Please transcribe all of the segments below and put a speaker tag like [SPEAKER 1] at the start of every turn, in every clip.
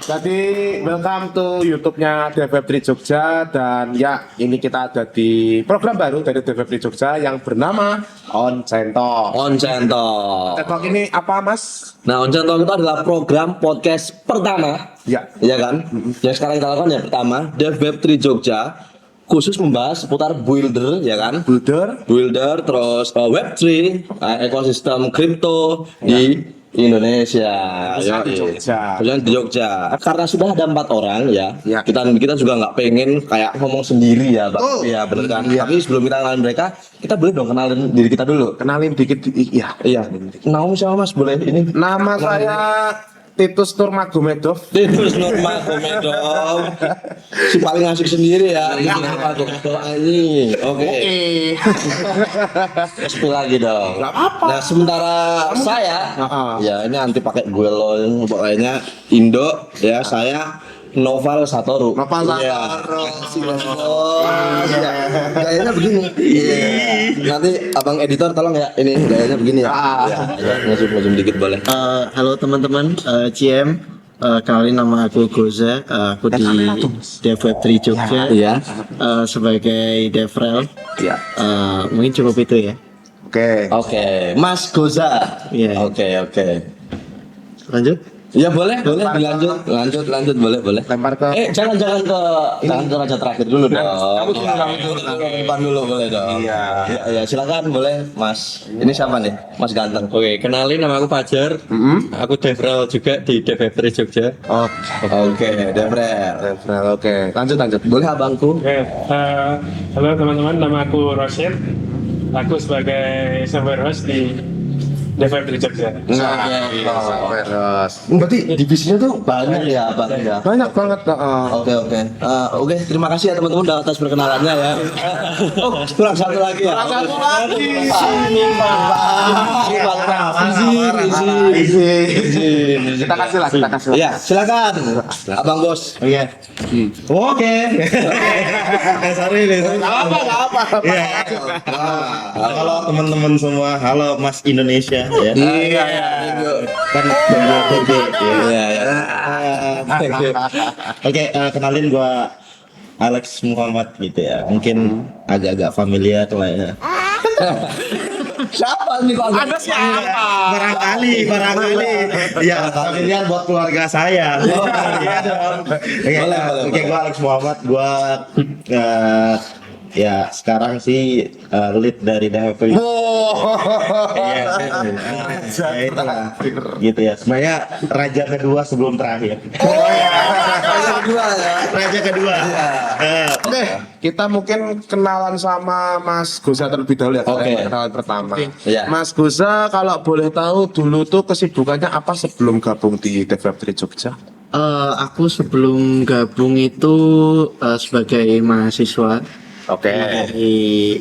[SPEAKER 1] Jadi welcome to YouTube-nya DevWeb3 Jogja. Dan ya, ini kita ada di program baru dari DevWeb3 Jogja yang bernama Oncentok. Oncentok ini apa, Mas?
[SPEAKER 2] Nah, Oncentok itu adalah program podcast pertama. Iya kan? Yang sekarang kita lakukan yang pertama, DevWeb3 Jogja, khusus membahas seputar builder, ya kan? Builder, terus Web3, ekosistem kripto di Indonesia, di Jogja. Karena sudah ada 4 orang ya. Kita juga nggak pengen kayak ngomong sendiri ya, Bang. Iya, benar kan? Tapi sebelum kita kenalin mereka, kita boleh dong kenalin diri kita dulu.
[SPEAKER 1] Kenalin dikit, iya.
[SPEAKER 2] Nama siapa, Mas? Boleh ini?
[SPEAKER 1] Nama saya Titus Nurmagomedov.
[SPEAKER 2] Si paling asik sendiri ya. Ini. Oke. Spill lagi dong.
[SPEAKER 1] Gak apa-apa.
[SPEAKER 2] Nah, sementara saya ya ini anti pakai gue loh, pokoknya Indo ya, saya Noval Satoru. Gayanya begini. Nanti abang editor tolong ya, ini gayanya begini ya. Ngejum dikit boleh.
[SPEAKER 3] Halo teman-teman, CM. Kenalin nama aku Goza. Aku di DevWeb3 Jogja. Sebagai DevRel. Mungkin cukup itu ya.
[SPEAKER 2] Oke. Mas Goza. Oke. Lanjut? Ya boleh lanjut boleh.
[SPEAKER 1] Lempar ke
[SPEAKER 2] jangan ke raja terakhir dulu dong. Depan dulu boleh dong. Iya, silakan boleh Mas. Ini siapa nih? Mas ganteng.
[SPEAKER 4] Oke, kenalin nama aku Fajar. Aku DevRel juga di DevWeb3 Jogja.
[SPEAKER 2] Oke, DevRel. Oke. Lanjut. Boleh abangku.
[SPEAKER 4] Halo teman-teman, nama aku Rosyid. Aku sebagai server host di DevWeb3 Jogja.
[SPEAKER 2] Berarti divisinya tuh banyak ya, Bang ya.
[SPEAKER 1] banyak banget.
[SPEAKER 2] Oke, terima kasih ya teman-teman udah atas perkenalannya ya. Kurang satu lagi ya. Izin.
[SPEAKER 1] Kita kasih lah.
[SPEAKER 2] Ya, silakan. Abang Bos. Oke.
[SPEAKER 5] Sorry nih.
[SPEAKER 1] Apa.
[SPEAKER 5] Halo teman-teman semua. Halo Mas Indonesia ya. Kan Oke, kenalin gua Alex Muhammad gitu ya. Mungkin agak-agak familiar lah ya.
[SPEAKER 2] Siapa nih kok
[SPEAKER 1] Ada siapa?
[SPEAKER 5] Barangkali. Ya, familiar buat keluarga saya. Oke, gua Alex Muhammad. Gua ya sekarang sih lead dari DevWeb3. Gitu ya. Sebenarnya raja kedua sebelum terakhir. Raja kedua.
[SPEAKER 1] Oke, kita mungkin kenalan sama Mas Goza terlebih dahulu ya. Kenalan pertama. Mas Goza, kalau boleh tahu dulu tuh kesibukannya apa sebelum gabung di DevWeb3 Jogja?
[SPEAKER 3] Aku sebelum gabung itu sebagai mahasiswa di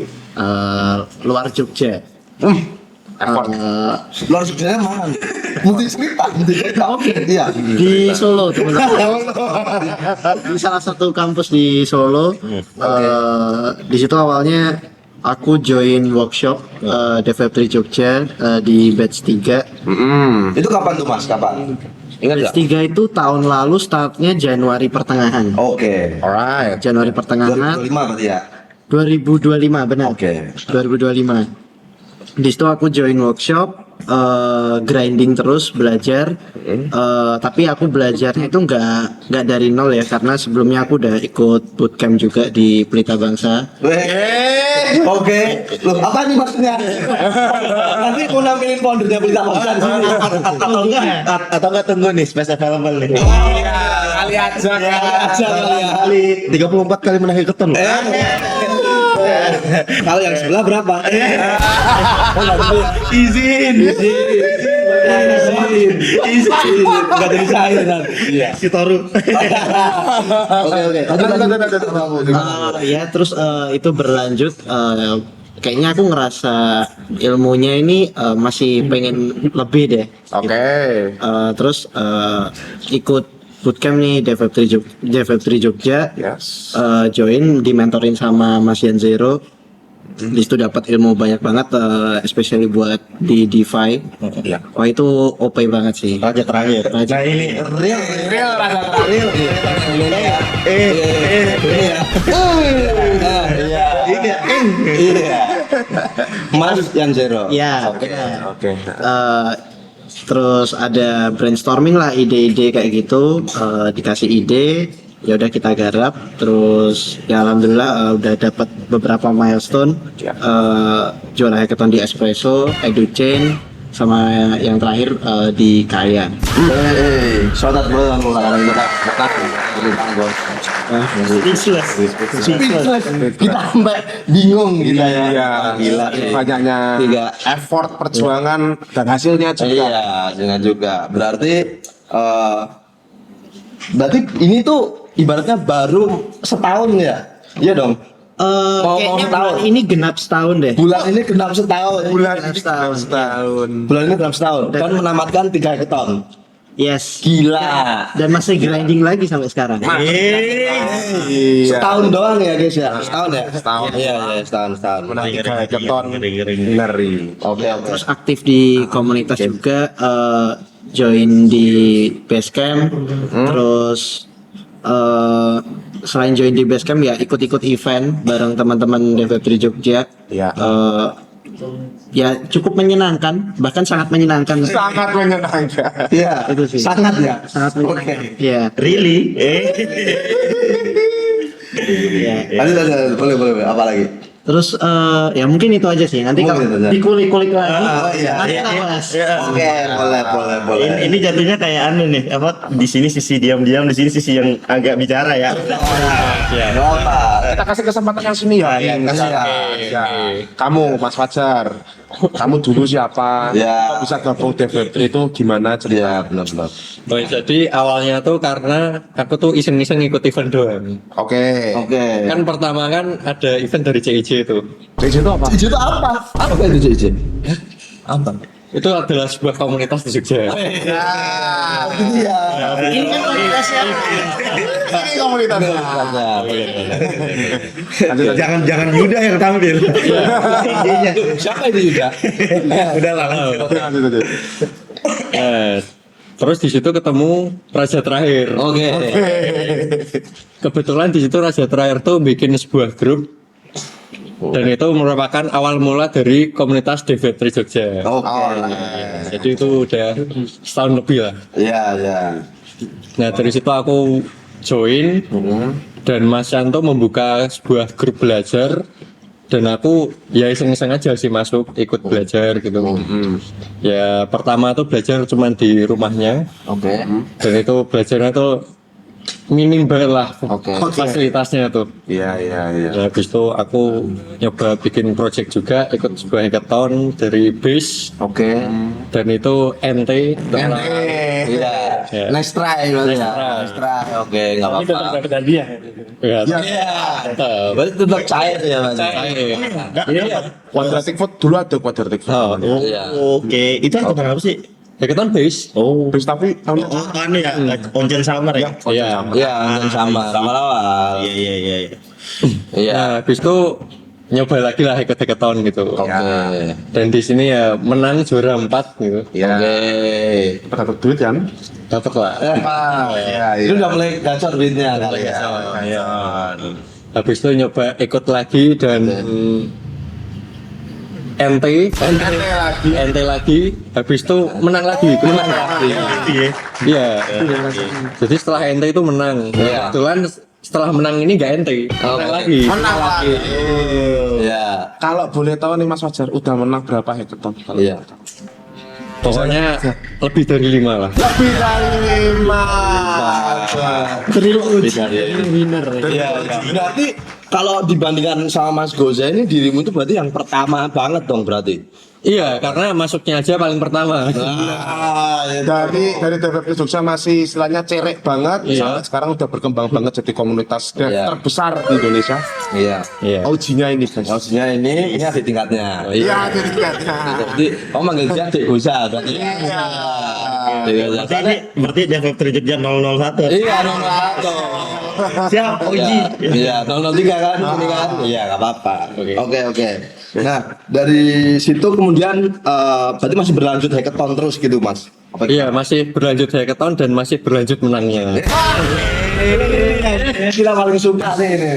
[SPEAKER 3] luar Jogja.
[SPEAKER 2] luar Jogja mana? Multi Cerita. Iya.
[SPEAKER 3] Di Solo teman-teman. Di salah satu kampus di Solo. Di situ awalnya aku join workshop DevWeb3 Jogja di batch 3.
[SPEAKER 2] Itu kapan tuh Mas? Ingat nggak?
[SPEAKER 3] Batch 3 itu tahun lalu, startnya Januari pertengahan.
[SPEAKER 1] Alright.
[SPEAKER 3] Januari pertengahan.
[SPEAKER 2] 2025 berarti ya?
[SPEAKER 3] 2025 benar. 2025. Di situ aku join workshop, grinding terus belajar. Tapi aku belajarnya itu nggak dari nol ya, karena sebelumnya aku udah ikut bootcamp juga di Pelita Bangsa.
[SPEAKER 2] Loh, apa nih maksudnya? Nanti mau nampilin foundernya Pelita Bangsa di sini.
[SPEAKER 5] Atau enggak tunggu nih space available nih.
[SPEAKER 1] Kali aja.
[SPEAKER 5] Kali 34 kali menang hackathon.
[SPEAKER 2] Kalau yang sebelah berapa?
[SPEAKER 5] Izin.
[SPEAKER 2] Enggak jadi cair kan.
[SPEAKER 5] Si Toru.
[SPEAKER 2] Oke.
[SPEAKER 3] Ya terus itu berlanjut. Kayaknya aku ngerasa ilmunya ini masih pengen lebih deh. Terus ikut bootcamp nih DevWeb3 Jogja. Join, dimentorin sama Mas Yan Zero. Di situ dapat ilmu banyak banget, especially buat di DeFi.
[SPEAKER 1] Iya.
[SPEAKER 3] Wah itu OP banget sih.
[SPEAKER 5] Raja terakhir.
[SPEAKER 3] Raja.
[SPEAKER 5] Nah ini real
[SPEAKER 1] rasa
[SPEAKER 2] Real. Iya. Mas yang zero.
[SPEAKER 3] Ya.
[SPEAKER 1] Oke.
[SPEAKER 3] Terus ada brainstorming lah ide-ide kayak gitu, dikasih ide, ya udah kita garap. Terus ya alhamdulillah udah dapat beberapa milestone, juara hackathon di Espresso, EduChain, sama yang terakhir di Kaya.
[SPEAKER 2] Shout bro yang menggunakan itu kan. Kita sampai bingung kita ya.
[SPEAKER 1] Iya,
[SPEAKER 2] Gila.
[SPEAKER 1] banyaknya
[SPEAKER 2] Tiga.
[SPEAKER 1] effort, perjuangan dan hasilnya juga.
[SPEAKER 2] Iya, dengan juga. Berarti ini tuh ibaratnya baru setahun ya? Iya dong.
[SPEAKER 3] Kayaknya bulan ini genap setahun deh.
[SPEAKER 2] Bulan ini genap setahun.
[SPEAKER 1] Bulan
[SPEAKER 3] Genap
[SPEAKER 1] ini
[SPEAKER 3] setahun.
[SPEAKER 1] setahun.
[SPEAKER 2] Bulan ini genap setahun. Kan menamatkan 3 hackathon.
[SPEAKER 3] Yes.
[SPEAKER 2] Gila.
[SPEAKER 3] Dan masih grinding lagi sampai sekarang.
[SPEAKER 1] Iya.
[SPEAKER 2] Setahun doang ya guys ya? Setahun ya?
[SPEAKER 1] Setahun.
[SPEAKER 2] Iya, setahun.
[SPEAKER 1] Menang 3 hackathon. Ngeri.
[SPEAKER 2] Oke.
[SPEAKER 3] Terus aktif di komunitas juga, join di Basecamp. Terus selain join di Basecamp ya ikut-ikut event bareng teman-teman DevWeb3 Jogja.
[SPEAKER 1] Iya.
[SPEAKER 3] Ya cukup menyenangkan, bahkan sangat menyenangkan.
[SPEAKER 1] Sangat menyenangkan.
[SPEAKER 2] Iya,
[SPEAKER 3] Itu sih.
[SPEAKER 2] sangat ya.
[SPEAKER 3] Sangat menyenangkan. Iya.
[SPEAKER 5] Really?
[SPEAKER 3] Iya.
[SPEAKER 2] Lanjut, boleh. Apa lagi?
[SPEAKER 3] Terus ya mungkin itu aja sih. Nanti kalau
[SPEAKER 2] Mungkin itu aja.
[SPEAKER 3] dikulik-kulik lagi,
[SPEAKER 2] iya,
[SPEAKER 3] nanti
[SPEAKER 5] iya,
[SPEAKER 3] kita bahas.
[SPEAKER 2] Oke, boleh.
[SPEAKER 5] Ini jatuhnya kayak anu nih, apa di sini sisi diam-diam, di sini sisi yang agak bicara ya.
[SPEAKER 2] Gak apa.
[SPEAKER 1] Kita kasih kesempatan yang sini ya.
[SPEAKER 2] Iya, kasih ya.
[SPEAKER 1] Ya. Kamu Mas Fajar, kamu dulu siapa?
[SPEAKER 2] Ya.
[SPEAKER 1] Kok bisa gabung DevWeb3 itu gimana cerita?
[SPEAKER 2] Iya, benar.
[SPEAKER 6] Oh, jadi awalnya tuh karena aku tuh iseng-iseng ikut event doang.
[SPEAKER 1] Oke.
[SPEAKER 6] Kan pertama kan ada event dari CIJ itu.
[SPEAKER 1] JJ itu apa?
[SPEAKER 2] Itu apa? Apa itu JJ? Apa?
[SPEAKER 6] Itu adalah sebuah komunitas di Jogja.
[SPEAKER 2] Iya.
[SPEAKER 3] Ini kan komunitasnya.
[SPEAKER 1] Ini komunitasnya.
[SPEAKER 5] Jangan Yuda yang tampil.
[SPEAKER 2] Siapa itu juga?
[SPEAKER 5] Udah lah.
[SPEAKER 6] Terus di situ ketemu Raja Terakhir.
[SPEAKER 2] Oke.
[SPEAKER 6] Kebetulan di situ Raja Terakhir tuh bikin sebuah grup. Dan itu merupakan awal mula dari komunitas DevWeb3 Jogja.
[SPEAKER 2] Oke.
[SPEAKER 6] Jadi itu udah setahun lebih lah.
[SPEAKER 2] Iya.
[SPEAKER 6] Nah dari situ aku join dan Mas Yanto membuka sebuah grup belajar dan aku ya iseng-iseng aja sih masuk ikut belajar gitu. Ya pertama tuh belajar cuman di rumahnya
[SPEAKER 2] Oke.
[SPEAKER 6] dan itu belajarnya tuh minim banget lah fasilitasnya tuh.
[SPEAKER 1] Iya.
[SPEAKER 6] Nah, habis itu aku nyoba bikin project juga, ikut sebuah hackathon dari BASE
[SPEAKER 2] Oke.
[SPEAKER 6] dan itu NT.
[SPEAKER 2] Iya.
[SPEAKER 6] Ya.
[SPEAKER 2] Nice try berarti ya. Nice try. Oke, enggak
[SPEAKER 4] Ini tetap
[SPEAKER 2] apa-apa.
[SPEAKER 4] dapat hadiah.
[SPEAKER 6] Ya,
[SPEAKER 2] Iya. Berarti tetap cair ya, Mas.
[SPEAKER 6] Iya.
[SPEAKER 1] Quadratic vote dulu ada quadratic vote.
[SPEAKER 2] Iya.
[SPEAKER 5] Oke, itu apa apa sih?
[SPEAKER 6] Hackathon BASE.
[SPEAKER 5] Oh,
[SPEAKER 1] Terus tapi tahun
[SPEAKER 5] anu ya, Onjen Summer ya.
[SPEAKER 6] Iya.
[SPEAKER 2] Iya, dan sama awal.
[SPEAKER 5] Iya.
[SPEAKER 2] Iya.
[SPEAKER 6] Nah, habis itu nyoba lagi lah ikut hackathon gitu.
[SPEAKER 2] Oke.
[SPEAKER 6] Dan di sini ya menang juara 4 gitu.
[SPEAKER 1] Iya.
[SPEAKER 2] Oke.
[SPEAKER 1] Dapat duit kan?
[SPEAKER 6] Dapat lah.
[SPEAKER 2] Itu udah mulai gacor duitnya kali ya.
[SPEAKER 6] Habis itu nyoba ikut lagi dan NT lagi. Habis itu menang lagi. Iya. Jadi setelah NT itu menang.
[SPEAKER 2] Iya.
[SPEAKER 6] Kebetulan setelah menang ini nggak NT. Menang lagi.
[SPEAKER 2] Iya.
[SPEAKER 1] Kalau boleh tahu nih Mas Fajar, udah menang berapa hackathon?
[SPEAKER 2] Iya.
[SPEAKER 6] Pokoknya lebih dari 5 lah.
[SPEAKER 1] Lebih dari 5.
[SPEAKER 3] Winner.
[SPEAKER 2] Iya. Berarti kalau dibandingkan sama Mas Goza ini dirimu itu berarti yang pertama banget dong berarti.
[SPEAKER 6] Iya, karena masuknya aja paling pertama.
[SPEAKER 1] Dari DevWeb3 Jogja masih istilahnya cerek banget,
[SPEAKER 6] Iya.
[SPEAKER 1] sampai sekarang udah berkembang banget jadi komunitas dev
[SPEAKER 2] Iya.
[SPEAKER 1] terbesar di Indonesia.
[SPEAKER 2] Iya.
[SPEAKER 6] Iya.
[SPEAKER 1] Ujinya ini guys.
[SPEAKER 2] Maksudnya ini ada tingkatnya.
[SPEAKER 1] Iya, jadi tingkatnya.
[SPEAKER 2] Jadi kamu manggil dia Dek Goza berarti.
[SPEAKER 5] Berarti DFF Jogja 001.
[SPEAKER 2] Iya, nomor 1.
[SPEAKER 5] Siap, Oji.
[SPEAKER 2] Iya, 003 kan ini kan. Iya, enggak apa-apa. Oke. Nah, dari situ kemudian berarti masih berlanjut hackathon terus gitu, Mas.
[SPEAKER 6] Iya, masih berlanjut hackathon dan masih berlanjut menangnya.
[SPEAKER 2] Kita paling suka nih ini.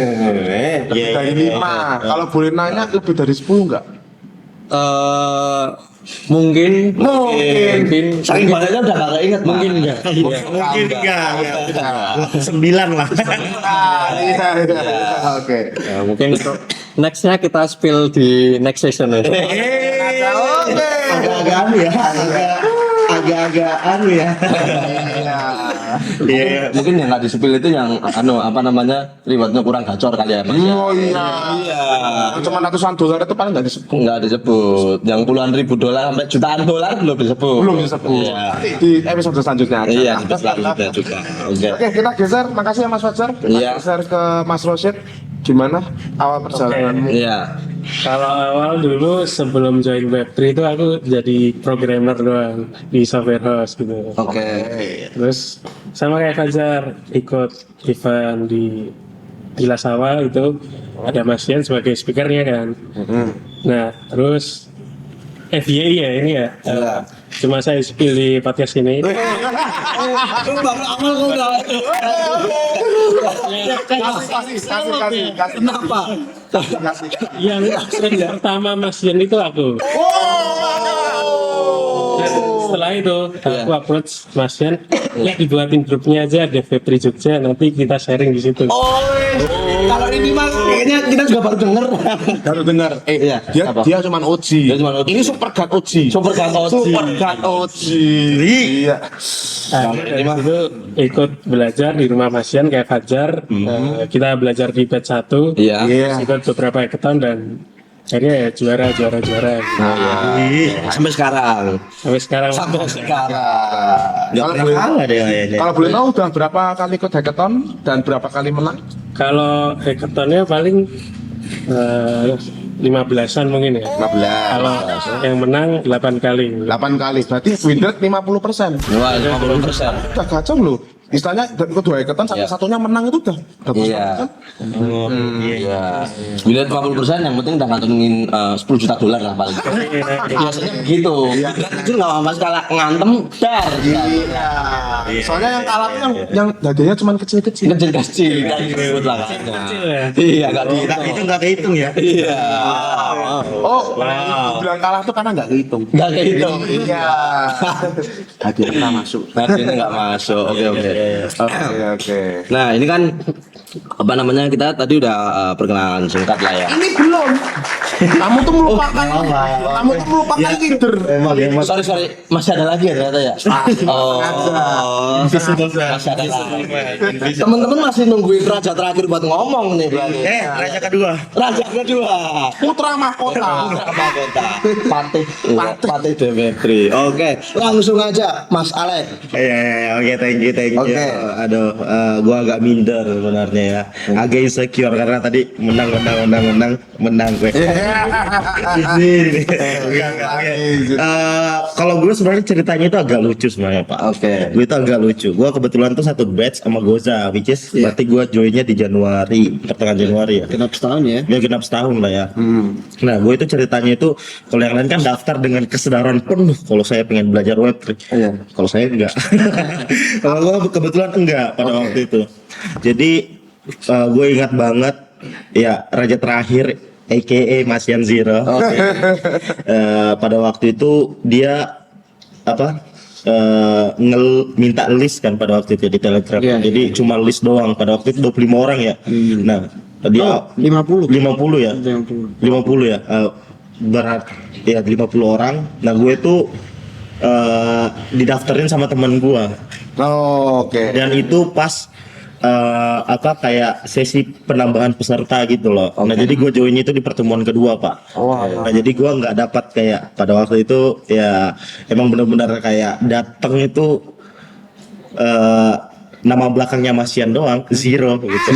[SPEAKER 1] Lebih dari 5. Kalau boleh nanya lebih dari 10 enggak?
[SPEAKER 6] Mungkin
[SPEAKER 2] Saking banyaknya udah gak inget,
[SPEAKER 6] mungkin enggak.
[SPEAKER 5] Mungkin enggak. 9 lah.
[SPEAKER 1] Iya. Oke.
[SPEAKER 6] Ya, mungkin untuk nextnya kita spill di next session ya.
[SPEAKER 5] Agak-agak anu ya. Agak-agak anu ya.
[SPEAKER 2] Iya, mungkin yang nggak disepil itu yang rewardnya kurang gacor kali ya, Mas.
[SPEAKER 1] Oh iya. Cuma ratusan dolar itu paling nggak disebut.
[SPEAKER 2] Nggak disebut. Yang puluhan ribu dolar sampai jutaan dolar belum disebut.
[SPEAKER 1] Belum disebut.
[SPEAKER 2] Iya.
[SPEAKER 1] Di episode selanjutnya aja.
[SPEAKER 2] Iya, di selanjutnya juga. Oke.
[SPEAKER 1] Oke, kita geser. Makasih ya Mas Fajar. Kita
[SPEAKER 2] Iya.
[SPEAKER 1] geser ke Mas Rosyid. Gimana awal perjalananmu?
[SPEAKER 2] Iya.
[SPEAKER 4] Kalau awal dulu sebelum join Web3 itu aku jadi programmer doang di software house gitu.
[SPEAKER 2] Oke.
[SPEAKER 4] Terus sama kayak Fajar ikut event di Gila Sawah itu ada Mas Yan sebagai speakernya kan. Nah terus FYI ya ini ya. Cuma saya spill di podcast ini.
[SPEAKER 2] Baru awal kok udah.
[SPEAKER 1] Kasih.
[SPEAKER 2] Kenapa?
[SPEAKER 4] Yang pertama Mas Yan itu aku. Dan setelah itu aku approach Mas Yan, ya dibuatin grupnya aja ada Web3 Jogja, nanti kita sharing di situ.
[SPEAKER 2] Kalau ini Mas kayaknya kita juga baru denger.
[SPEAKER 1] Baru dengar.
[SPEAKER 2] Iya.
[SPEAKER 1] Dia cuma OG.
[SPEAKER 2] Dia cuman OG.
[SPEAKER 1] Ini super god OG.
[SPEAKER 2] Super kan
[SPEAKER 1] OG. Iya.
[SPEAKER 4] Dari situ ikut belajar di rumah Mas Yan kayak Fajar. Kita belajar di batch 1.
[SPEAKER 2] Iya.
[SPEAKER 4] Ikut beberapa hackathon dan akhirnya ya juara.
[SPEAKER 2] Sampai sekarang.
[SPEAKER 1] Iya.
[SPEAKER 4] Sampai sekarang.
[SPEAKER 2] Nggak
[SPEAKER 1] Kalau
[SPEAKER 2] pernah
[SPEAKER 1] boleh-
[SPEAKER 2] kalah deh kayaknya.
[SPEAKER 1] Kalau boleh tahu udah berapa kali ikut hackathon dan berapa kali menang?
[SPEAKER 4] Kalau hackathonnya paling 15-an mungkin ya.
[SPEAKER 1] 15.
[SPEAKER 4] Kalau yang menang 8 kali.
[SPEAKER 1] 8 kali. Berarti win rate 50%.
[SPEAKER 2] Wah, 50%.
[SPEAKER 1] Udah kacau loh. Istilahnya ikut 2 hackathon satu-satunya menang itu udah bagus
[SPEAKER 2] Iya.
[SPEAKER 1] banget kan?
[SPEAKER 2] Iya. Bila 50% yang penting udah ngantongin 10 juta dolar lah paling. Biasanya begitu. Itu nggak apa-apa sekali ngantem dar.
[SPEAKER 1] Iya. Soalnya yang kalah tuh yang hadiahnya cuma kecil-kecil.
[SPEAKER 2] Kecil-kecil kan ribut lah. Iya, nggak dihitung.
[SPEAKER 5] Itu enggak kehitung ya.
[SPEAKER 2] Iya.
[SPEAKER 1] Oh, bilang kalah tuh karena nggak kehitung.
[SPEAKER 2] Nggak kehitung.
[SPEAKER 1] Iya. Hadiahnya nggak masuk.
[SPEAKER 2] Hadiahnya nggak masuk. Oke.
[SPEAKER 1] Oke.
[SPEAKER 2] Nah ini kan apa namanya kita tadi udah perkenalan singkat lah ya.
[SPEAKER 1] Ini belum. Kamu tuh melupakan. Kamu tuh melupakan leader.
[SPEAKER 2] Sorry masih ada lagi ya ternyata ya. Masih ada lagi. Teman-teman masih nungguin raja terakhir buat ngomong nih berarti.
[SPEAKER 5] Raja kedua.
[SPEAKER 2] Raja kedua.
[SPEAKER 1] Putra mahkota.
[SPEAKER 2] Mahkota. Patih DFF3. Oke, langsung aja Mas Alek.
[SPEAKER 5] Iya, oke, thank you.
[SPEAKER 2] Oke.
[SPEAKER 5] Aduh, gua agak minder sebenarnya ya. Agak insecure karena tadi menang gue. Ini. Kalau gue sebenarnya ceritanya itu agak lucu sebenarnya, Pak.
[SPEAKER 2] Oke.
[SPEAKER 5] Gue itu agak lucu. Gue kebetulan tuh satu batch sama Goza, which is berarti gue joinnya di Januari, pertengahan Januari ya.
[SPEAKER 3] Genap setahun ya.
[SPEAKER 5] Ya genap setahun lah ya. Nah, gue itu ceritanya itu kalau yang lain kan daftar dengan kesadaran penuh kalau saya pengen belajar Web3.
[SPEAKER 2] Iya.
[SPEAKER 5] Kalau saya enggak. Kalau gue kebetulan enggak pada waktu itu. Jadi gue ingat banget ya raja terakhir aka Mas Yan Zero. Pada waktu itu dia apa? Minta list kan pada waktu itu di Telegram. Jadi cuma list doang pada waktu itu 25 orang ya. Nah, dia
[SPEAKER 3] 50
[SPEAKER 5] ya. 50 ya. Berat ya 50 orang. Nah, gue tuh didaftarin sama teman gue.
[SPEAKER 1] Oh, oke.
[SPEAKER 5] Dan itu pas kayak sesi penambahan peserta gitu loh. Nah jadi gue join itu di pertemuan kedua Pak. Nah jadi gue nggak dapat kayak pada waktu itu ya emang benar-benar kayak datang itu nama belakangnya Mas Yan doang zero gitu.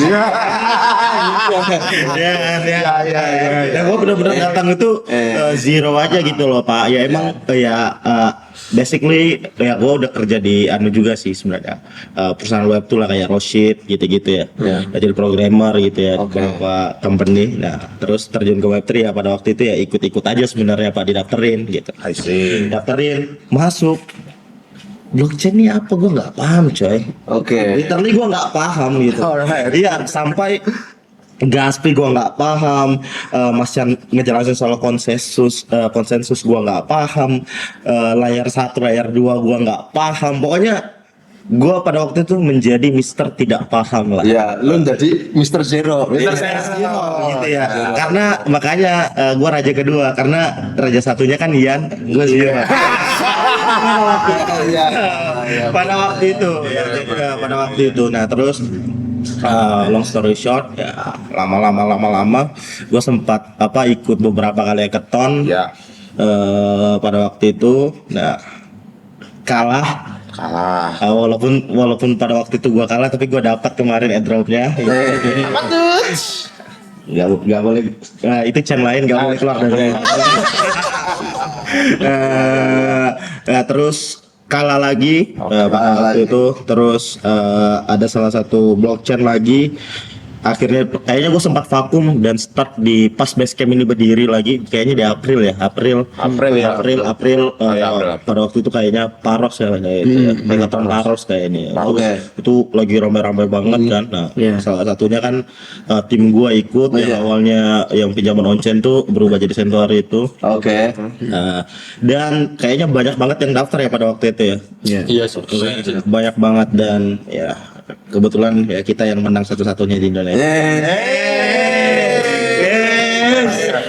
[SPEAKER 5] Ya gue benar-benar datang itu zero aja gitu loh Pak. Ya emang basically ya gue udah kerja di anu juga sih sebenarnya, perusahaan web tuh lah kayak Roshid gitu-gitu ya. Jadi programmer gitu ya di beberapa company. Nah terus terjun ke Web3 ya pada waktu itu ya ikut-ikut aja sebenarnya Pak, didaftarin gitu.
[SPEAKER 1] I see.
[SPEAKER 5] Daftarin, masuk. Blockchain ini apa, gue nggak paham coy. Literally gue nggak paham gitu. Iya, sampai Gaspi gue nggak paham, Mas Chan ngejelasin soal konsensus gue nggak paham, layar 1, layar 2 gue nggak paham. Pokoknya gue pada waktu itu menjadi Mister tidak paham lah.
[SPEAKER 2] Ya, lu jadi Mr. Zero.
[SPEAKER 5] Gitu ya. Karena makanya gue raja kedua, karena raja satunya kan Ian, gue Zero. Pada waktu itu, nah terus long story short ya lama gue sempat ikut beberapa kali hackathon pada waktu itu. Nah kalah. Walaupun pada waktu itu gue kalah, tapi gue dapat kemarin airdropnya.
[SPEAKER 1] Apa tuh?
[SPEAKER 5] Gak boleh, itu channel lain gak boleh keluar dari. Terus kalah lagi waktu itu. Terus ada salah satu blockchain lagi. Akhirnya kayaknya gue sempat vakum dan start di pas Basecamp ini berdiri lagi, kayaknya di April. Pada waktu itu kayaknya Paros ya, Hackathon Paros kayaknya. Itu lagi ramai-ramai banget kan. Nah, salah satunya kan tim gue ikut yang awalnya yang pinjaman onchain tuh berubah jadi Centauri itu. Nah, dan kayaknya banyak banget yang daftar ya pada waktu itu ya.
[SPEAKER 6] Iya sih.
[SPEAKER 5] Banyak banget dan ya kebetulan ya kita yang menang satu-satunya di Indonesia.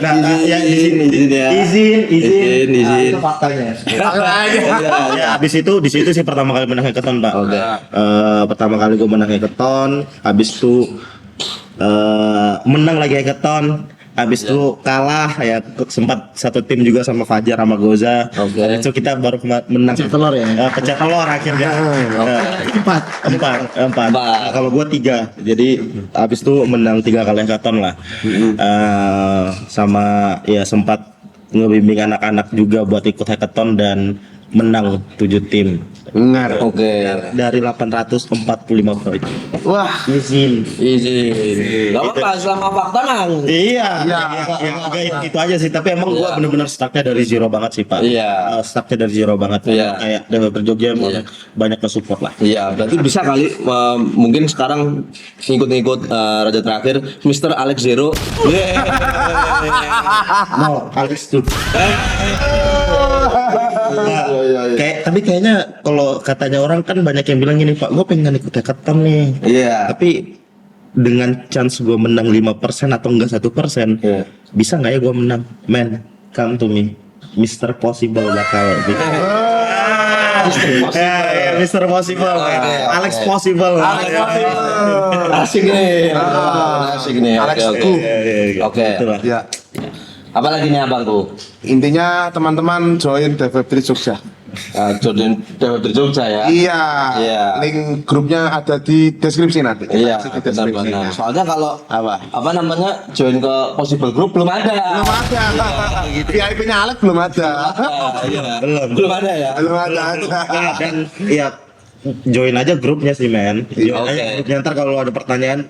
[SPEAKER 5] Nah, ya izin. Itu faktanya. Ya, di situ sih pertama kali menang hackathon, Pak. Pertama kali gue menang hackathon, habis itu menang lagi hackathon. Habis itu kalah ya, sempat satu tim juga sama Fajar sama Goza. Itu kita baru menang.
[SPEAKER 3] Pecah telur ya?
[SPEAKER 5] Pecah telur akhirnya. Empat. Kalau gua 3. Jadi habis itu menang 3 kali hackathon lah. Sama ya sempat ngebimbing anak-anak juga buat ikut hackathon dan menang 7 tim.
[SPEAKER 1] Benar.
[SPEAKER 5] Dari 845 project.
[SPEAKER 3] Wah,
[SPEAKER 2] Izin. Gak apa-apa, selama fakta nang.
[SPEAKER 5] Iya, itu aja sih. Tapi emang gua bener-bener startnya dari zero banget sih, Pak. Startnya dari zero banget. Kayak developer Jogja emang banyak ke-support lah.
[SPEAKER 2] Iya, berarti bisa kali mungkin sekarang ngikut-ngikut raja terakhir Mr. Alex Zero.
[SPEAKER 5] No, Alex tuh. Tapi kayaknya kalau katanya orang kan banyak yang bilang gini, Pak, gue pengen ikut hackathon nih. Tapi dengan chance gue menang 5% atau enggak 1%, bisa nggak ya gue menang? Man, come to me, Mr. Possible bakal bikin. Mr. Possible, Alex Possible.
[SPEAKER 2] Asik nih.
[SPEAKER 1] Alex
[SPEAKER 2] Oke.
[SPEAKER 1] Ya.
[SPEAKER 2] Apalagi nih abangku?
[SPEAKER 1] Intinya teman-teman join Web3 Jogja.
[SPEAKER 2] Jordan dari Jogja ya.
[SPEAKER 1] Iya.
[SPEAKER 2] Iya.
[SPEAKER 1] Link grupnya ada di deskripsi nanti.
[SPEAKER 2] Iya,
[SPEAKER 1] Di deskripsi.
[SPEAKER 2] benar. Soalnya kalau apa namanya join ke Possible Group belum ada.
[SPEAKER 1] Belum ada. VIP-nya Alex belum ada.
[SPEAKER 2] Belum ada ya.
[SPEAKER 1] Belum ada.
[SPEAKER 5] Dan ya join aja grupnya sih, men. Join aja grupnya, ntar kalau ada pertanyaan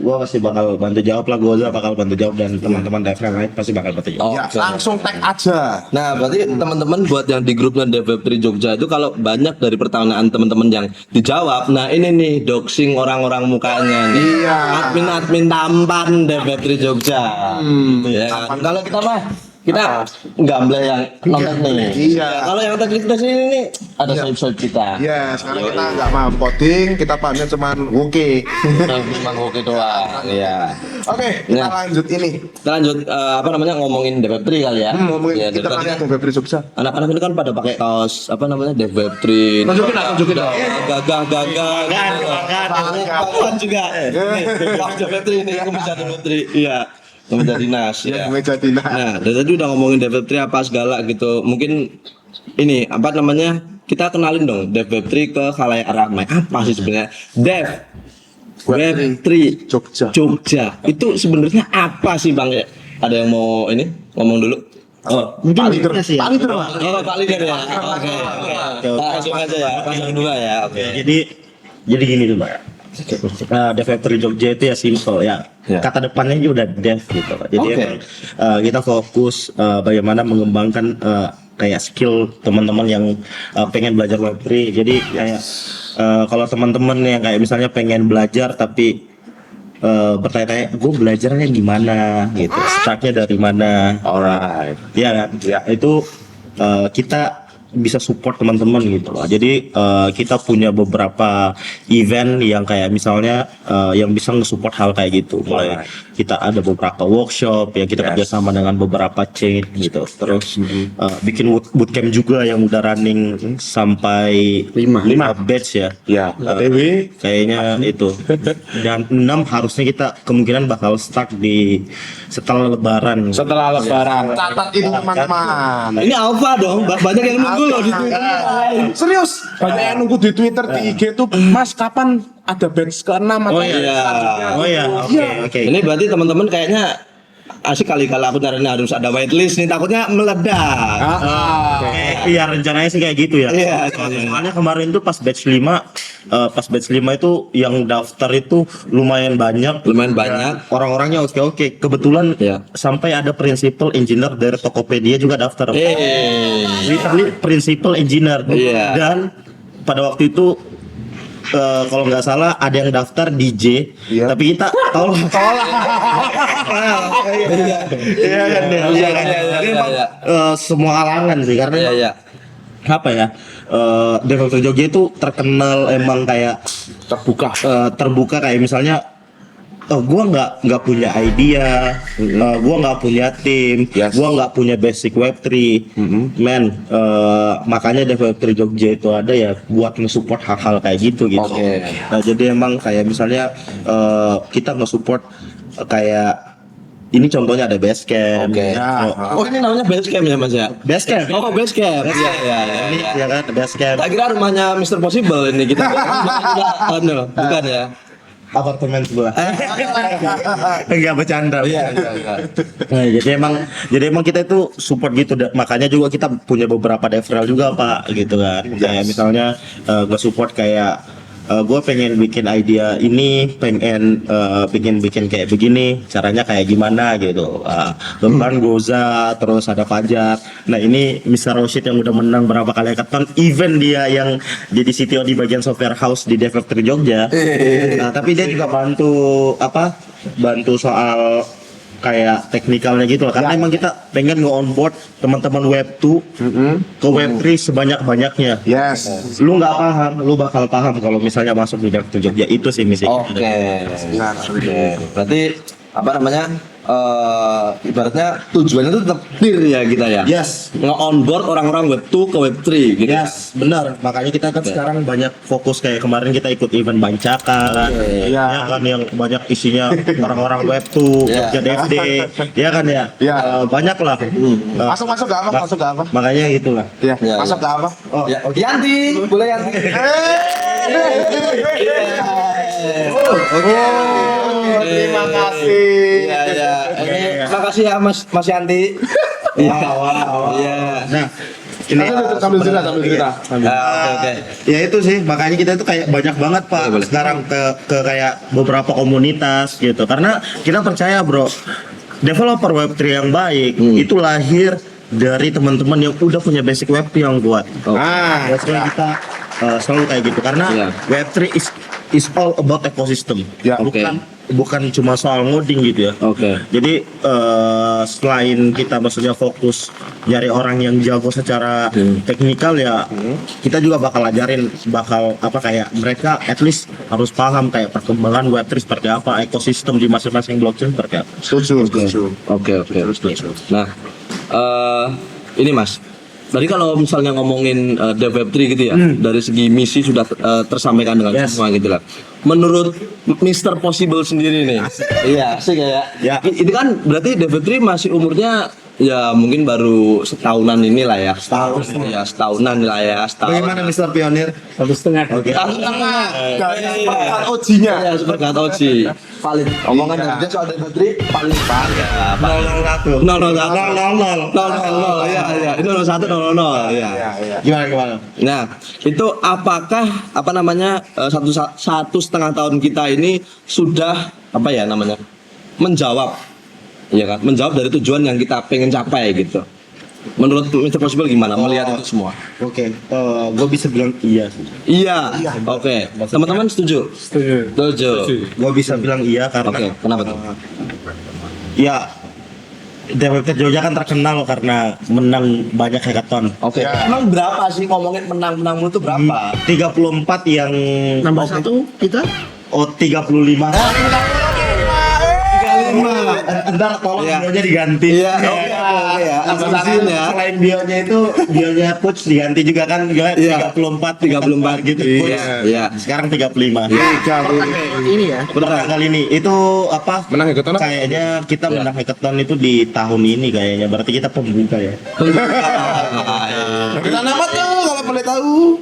[SPEAKER 5] gua pasti bakal bantu jawab lah. Goza bakal bantu jawab dan teman-teman Devran lain pasti bakal bantu jawab.
[SPEAKER 1] Ya, langsung tag aja.
[SPEAKER 2] Nah, berarti teman-teman buat yang di grupnya Web3 Jogja itu kalau banyak dari pertanyaan teman-teman yang dijawab, nah ini nih doxing orang-orang mukanya nih.
[SPEAKER 1] Iya.
[SPEAKER 2] Admin tampan Web3 Jogja. Ya. Kalau kita gamble yang nonton nih.
[SPEAKER 1] Iya.
[SPEAKER 2] Kalau yang tadi kita sini nih ada swipe kita.
[SPEAKER 1] Iya, sekarang kita nggak paham coding, kita pahamnya cuma oke.
[SPEAKER 2] Cuma oke doang. Iya.
[SPEAKER 1] Oke, kita lanjut ini.
[SPEAKER 2] Kita lanjut apa namanya ngomongin Web3 kali ya.
[SPEAKER 1] Ngomongin
[SPEAKER 2] Ya,
[SPEAKER 1] kita
[SPEAKER 2] dari tadi
[SPEAKER 1] nanya Web3 Jogja.
[SPEAKER 2] anak-anak ini kan pada pakai kaos apa namanya Web3.
[SPEAKER 1] Tunjukin dong.
[SPEAKER 2] Gagah juga. Kaos Web3 ini kemeja Web3. Iya. Kemeja dinas ya.
[SPEAKER 1] Kemeja dinas.
[SPEAKER 2] Nah, dari tadi udah ngomongin Web3 apa segala gitu. Mungkin ini apa namanya? Kita kenalin dong Web3 ke khalayak ramai. Apa sih sebenarnya Web3
[SPEAKER 1] Jogja.
[SPEAKER 2] Jogja? Itu sebenarnya apa sih Bang? Ada yang mau ini ngomong dulu?
[SPEAKER 3] Mungkin
[SPEAKER 1] Pak Leader.
[SPEAKER 3] leader sih ya.
[SPEAKER 1] Pak Leader, Pak.
[SPEAKER 2] Oh, Pak Leader ya. Oke. Langsung aja ya. Langsung dua ya. Oke.
[SPEAKER 5] Jadi gini tuh Pak. Dev Factory Jogja itu ya simple ya. Kata depannya juga udah dev gitu. Jadi emang, kita fokus bagaimana mengembangkan kayak skill teman-teman yang pengen belajar Web3. Jadi kayak kalau teman-teman yang kayak misalnya pengen belajar tapi bertanya-tanya gue belajarnya gimana gitu, startnya dari mana.
[SPEAKER 1] Alright.
[SPEAKER 5] Ya kan? Ya itu kita bisa support teman-teman gitu loh. Jadi kita punya beberapa event yang kayak misalnya yang bisa nge-support hal kayak gitu. Mulai kita ada beberapa workshop ya, kita kerjasama dengan beberapa chain gitu. Terus bikin bootcamp juga yang udah running sampai 5 batch ya.
[SPEAKER 1] Ya,
[SPEAKER 5] Kayaknya itu. Dan 6 harusnya kita kemungkinan bakal start di setelah lebaran.
[SPEAKER 1] setelah lebaran. Catat itu teman-teman.
[SPEAKER 2] Ini alpha dong. Banyak yang nunggu loh di Twitter.
[SPEAKER 1] Serius, banyak yang nunggu di Twitter, di IG tuh, Mas kapan ada batch ke-6 atau
[SPEAKER 5] Oh iya, oke.
[SPEAKER 2] Ini berarti teman-teman kayaknya asik kali kalau aku nyariin harus ada whitelist nih, takutnya meledak.
[SPEAKER 5] Iya rencananya sih kayak gitu ya.
[SPEAKER 2] Iya.
[SPEAKER 5] Soalnya kemarin tuh pas batch 5 itu yang daftar itu lumayan banyak. Dan orang-orangnya oke. Kebetulan sampai ada principal engineer dari Tokopedia juga daftar. Literally principal engineer. Dan pada waktu itu kalau nggak salah ada yang daftar DJ, tapi kita tolak. Iya kan. Jadi emang semua kalangan sih karena apa ya? Dev Factory Jogja itu terkenal emang kayak terbuka kayak misalnya gua nggak punya idea, gua nggak punya tim, gua nggak punya basic Web3, makanya Dev Factory Jogja itu ada ya buat nge-support hal-hal kayak gitu. Nah jadi emang kayak misalnya kita nge-support kayak ini contohnya ada Basecamp.
[SPEAKER 2] Oh ini namanya Basecamp ya Mas ya?
[SPEAKER 5] Basecamp.
[SPEAKER 2] Oh Basecamp. Iya.
[SPEAKER 5] Ini ya kan Basecamp.
[SPEAKER 2] Tak kira rumahnya Mr. Possible ini kita. Bukan ya?
[SPEAKER 5] Apartemen sebelah. Enggak bercanda.
[SPEAKER 2] Iya.
[SPEAKER 5] Nah, jadi emang kita itu support gitu. Makanya juga kita punya beberapa referral juga Pak gitu kan. Kayak misalnya gue support kayak gue pengen bikin idea ini, pengen bikin kayak begini, caranya kayak gimana gitu. Kemudian Goza, terus ada Fajar. Nah ini Mr. Roshid yang udah menang berapa kali hackathon event, dia yang jadi CTO di bagian software house di Dev Factory Jogja. Nah tapi dia juga bantu soal kayak teknikalnya gitu lah, karena emang kita pengen nge-onboard teman-teman Web 2 ke Web 3 sebanyak-banyaknya. Lu nggak paham, lu bakal paham kalau misalnya masuk di Dev Factory Jogja. Itu sih misi.
[SPEAKER 2] Berarti apa namanya? Ibaratnya tujuannya itu tetap clear ya kita ya. Nge-onboard orang-orang Web 2 ke Web 3 gitu.
[SPEAKER 5] Benar. Makanya kita kan sekarang banyak fokus kayak kemarin kita ikut event Bancaka. Ya kan yang banyak isinya orang-orang Web 2, Jogja DFD. Ya kan ya. Banyak lah.
[SPEAKER 1] Masuk ke apa?
[SPEAKER 5] Makanya itulah.
[SPEAKER 1] Masuk ke apa?
[SPEAKER 2] Yanti, boleh Yanti.
[SPEAKER 1] Terima kasih.
[SPEAKER 2] Makasih ya Mas Yanti.
[SPEAKER 5] Nah, ini
[SPEAKER 1] sambil cerita.
[SPEAKER 2] Oke.
[SPEAKER 5] Ya itu sih, makanya kita itu kayak banyak banget Pak sekarang ke kayak beberapa komunitas gitu. Karena kita percaya bro, developer Web3 yang baik itu lahir dari teman-teman yang udah punya basic Web3 yang kuat. That's why kita selalu kayak gitu, karena Web3 is all about ecosystem. Bukan cuma soal ngoding gitu ya. Jadi selain kita maksudnya fokus nyari orang yang jago secara teknikal ya, kita juga bakal ajarin, kayak mereka at least harus paham kayak perkembangan Web3 seperti apa, ekosistem di masing-masing blockchain seperti apa.
[SPEAKER 1] Setuju.
[SPEAKER 2] Oke. Nah, ini Mas. Tadi kalau misalnya ngomongin Dev Web 3 gitu ya, dari segi misi sudah tersampaikan dengan semua gitu lah. Menurut Mr. Possible sendiri nih, asik ya. Itu kan berarti Dev Web 3 masih umurnya Ya mungkin baru setahunan inilah ya. Setahunan lah ya.
[SPEAKER 5] Bagaimana Mr. Pionir?
[SPEAKER 4] 1,5.
[SPEAKER 5] Oke.
[SPEAKER 1] Ojinya.
[SPEAKER 2] Ya seperti Oji. Valid. Omongan dari dia soal Deveptri paling valid.
[SPEAKER 5] 001.
[SPEAKER 2] 001. 000. Ya. Itu 01 000. Ya.
[SPEAKER 5] Gimana?
[SPEAKER 2] Nah, itu apakah satu setengah tahun kita ini sudah menjawab, ya kan? Menjawab dari tujuan yang kita pengen capai gitu. Menurut Mr. Possible gimana melihat itu semua?
[SPEAKER 5] Oke, gue bisa bilang iya.
[SPEAKER 2] Iya. Oke. Teman-teman setuju? Setuju.
[SPEAKER 5] Gue bisa bilang iya karena
[SPEAKER 2] Oke. Kenapa tuh?
[SPEAKER 5] ya DWP Jogja kan terkenal karena menang banyak hackathon.
[SPEAKER 2] Oke. Emang berapa sih ngomongin menang-menang itu berapa?
[SPEAKER 5] 34 yang
[SPEAKER 3] Nambah satu kita.
[SPEAKER 5] 35. Entar tolong
[SPEAKER 2] Iya.
[SPEAKER 5] bionya diganti.
[SPEAKER 2] Iya. Oke ya. Asal ya.
[SPEAKER 5] Selain bionya itu bionya Puts diganti juga kan dia
[SPEAKER 2] Iya.
[SPEAKER 5] 34 gitu. Puts.
[SPEAKER 2] Iya.
[SPEAKER 5] Sekarang 35.
[SPEAKER 3] Ini ya.
[SPEAKER 5] Benar kali ini itu apa?
[SPEAKER 1] Menang hackathon apa?
[SPEAKER 5] Kayaknya kita menang hackathon itu di tahun ini kayaknya. Berarti kita pembuka ya.
[SPEAKER 1] Kita nama tuh kalau boleh tahu.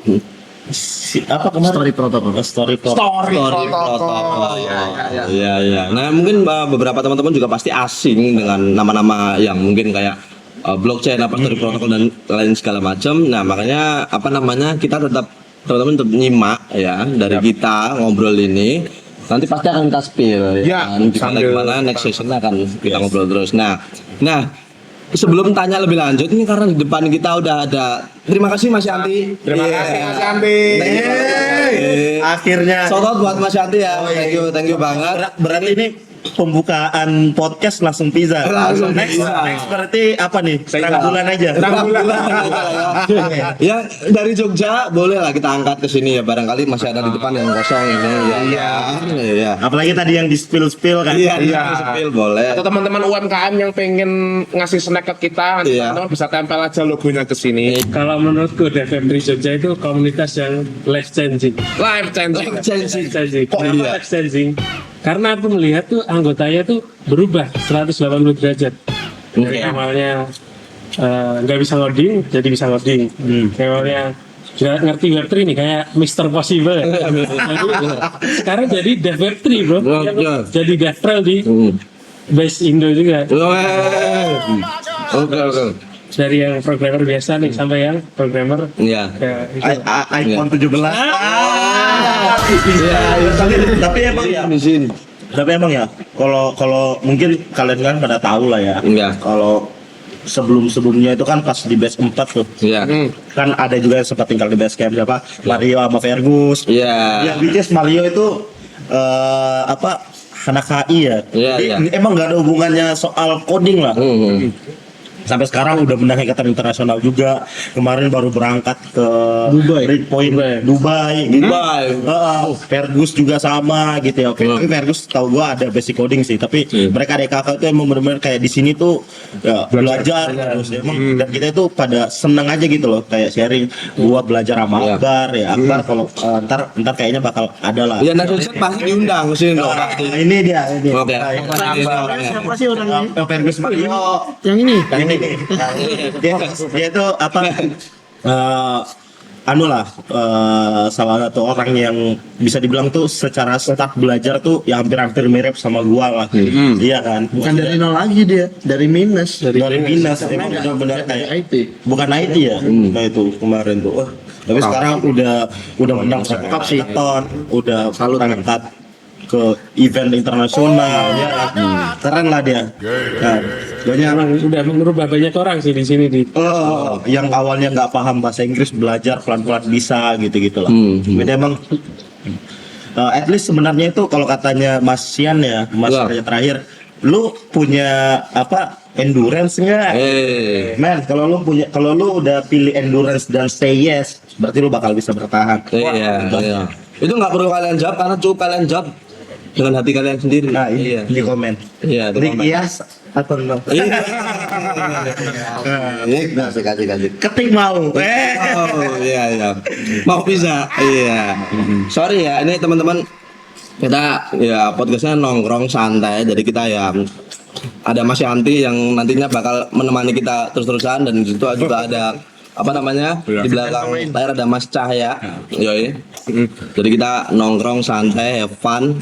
[SPEAKER 5] Apa kemarin?
[SPEAKER 3] Story protokol.
[SPEAKER 5] Story protokol.
[SPEAKER 2] Story protokol. Iya. Nah, mungkin beberapa teman-teman juga pasti asing dengan nama-nama yang mungkin kayak blockchain, story protokol dan lain segala macam. Nah, makanya kita tetap teman-teman tetap nyimak ya dari kita ngobrol ini. Nanti pasti akan kita spill
[SPEAKER 1] Ya,
[SPEAKER 2] gimana next session akan kita ngobrol terus. Nah, sebelum tanya lebih lanjut ini karena di depan kita udah ada. Terima kasih Mas Yanti.
[SPEAKER 1] Terima kasih Mas Yanti.
[SPEAKER 5] Akhirnya.
[SPEAKER 2] Shout out buat Mas Yanti ya. Thank you banget.
[SPEAKER 5] Berarti ini pembukaan podcast langsung pizza.
[SPEAKER 2] Langsung
[SPEAKER 5] next,
[SPEAKER 2] pizza.
[SPEAKER 5] next berarti apa nih? Rangkulan aja.
[SPEAKER 2] Ya dari Jogja boleh lah kita angkat ke sini ya, barangkali masih ada di depan yang kosong ini. Iya.
[SPEAKER 5] Apalagi tadi yang di spill kan.
[SPEAKER 2] Iya. Spill boleh.
[SPEAKER 1] Atau teman-teman UMKM yang pengen ngasih snack ke kita, nanti
[SPEAKER 2] Iya.
[SPEAKER 1] teman-teman bisa tempel aja logonya ke sini.
[SPEAKER 4] Kalau menurutku Deveptri Jogja itu komunitas yang life changing.
[SPEAKER 1] Live changing.
[SPEAKER 4] Kenapa life changing? Karena aku melihat tuh anggotanya tuh berubah 180 derajat. Dari awalnya nggak bisa ngoding, jadi bisa ngoding. Kayak awalnya nggak ngerti Web3 nih kayak Mr. Possible. Jadi, sekarang jadi Dev Web3 bro. Jadi DevRel di base Indo juga.
[SPEAKER 2] Oke.
[SPEAKER 4] Dari yang programmer biasa nih sampai yang programmer
[SPEAKER 2] Iya.
[SPEAKER 5] iPhone 17. Tapi emang ya.
[SPEAKER 2] Di sini.
[SPEAKER 5] Tapi emang ya, kalau mungkin kalian kan pada tahu lah ya.
[SPEAKER 2] Iya.
[SPEAKER 5] Kalau sebelumnya itu kan pas di base 4 tuh.
[SPEAKER 2] Iya.
[SPEAKER 5] Kan ada juga yang sempat tinggal di base camp siapa? Mario sama Fergus.
[SPEAKER 2] Iya.
[SPEAKER 5] Ya, which is Mario itu anak HI ya.
[SPEAKER 2] Iya,
[SPEAKER 5] Jadi
[SPEAKER 2] iya.
[SPEAKER 5] emang nggak ada hubungannya soal coding lah. Sampai sekarang udah menang hackathon internasional juga. Kemarin baru berangkat ke Breakpoint Dubai. Gitu. Fergus juga sama gitu ya. Oke. Tapi Fergus tahu gua ada basic coding sih. Tapi mereka DKK itu emang benar-benar kayak di sini tuh ya, belajar terus. Emang dan kita itu pada seneng aja gitu loh. Kayak sharing. Gua belajar sama Akbar ya. Akbar kalau ntar kayaknya bakal ada lah.
[SPEAKER 2] Ya nanti pasti diundang ke sini dong.
[SPEAKER 5] Ini dia. Ini.
[SPEAKER 2] Oke.
[SPEAKER 3] Siapa sih orangnya?
[SPEAKER 5] Fergus Mario.
[SPEAKER 3] Yang ini.
[SPEAKER 5] Dia itu apa salah satu orang yang bisa dibilang tuh secara start belajar tuh ya hampir mirip sama gua lah. Iya kan?
[SPEAKER 3] Bukan dari nol lagi dia, dari minus.
[SPEAKER 5] Dari minus emang benar-benar kayak
[SPEAKER 3] IT.
[SPEAKER 5] bukan IT ya. Nah itu kemarin tuh. Wah, tapi sekarang udah menang sekap sih ton, udah angkat ke event internasional ya kan. Keren lah dia. Nah, banyak
[SPEAKER 4] Emang udah merubah banyak orang sih di sini di.
[SPEAKER 5] yang awalnya nggak paham bahasa Inggris belajar pelan-pelan bisa gitu lah. Beda emang. At least sebenarnya itu kalau katanya Mas Sian ya, Mas Raja terakhir, lu punya endurance nggak? Man, kalau lu udah pilih endurance dan stay yes, berarti lu bakal bisa bertahan.
[SPEAKER 2] Iya. Itu nggak perlu kalian jawab karena cukup kalian jawab dengan hati kalian sendiri.
[SPEAKER 5] Nah, ini di komen.
[SPEAKER 2] Iya, di
[SPEAKER 5] Klik
[SPEAKER 2] komen.
[SPEAKER 5] yes atau no?
[SPEAKER 2] Iya.
[SPEAKER 5] Kasih. Ketik mau.
[SPEAKER 2] Oh iya. Mau pizza. Iya. Sorry ya, ini teman-teman kita ya podcastnya nongkrong santai, jadi kita ya ada Mas Yanti yang nantinya bakal menemani kita terus-terusan, dan di situ juga ada apa namanya di belakang layar ada Mas Cahya, yoi. Jadi kita nongkrong santai, have fun.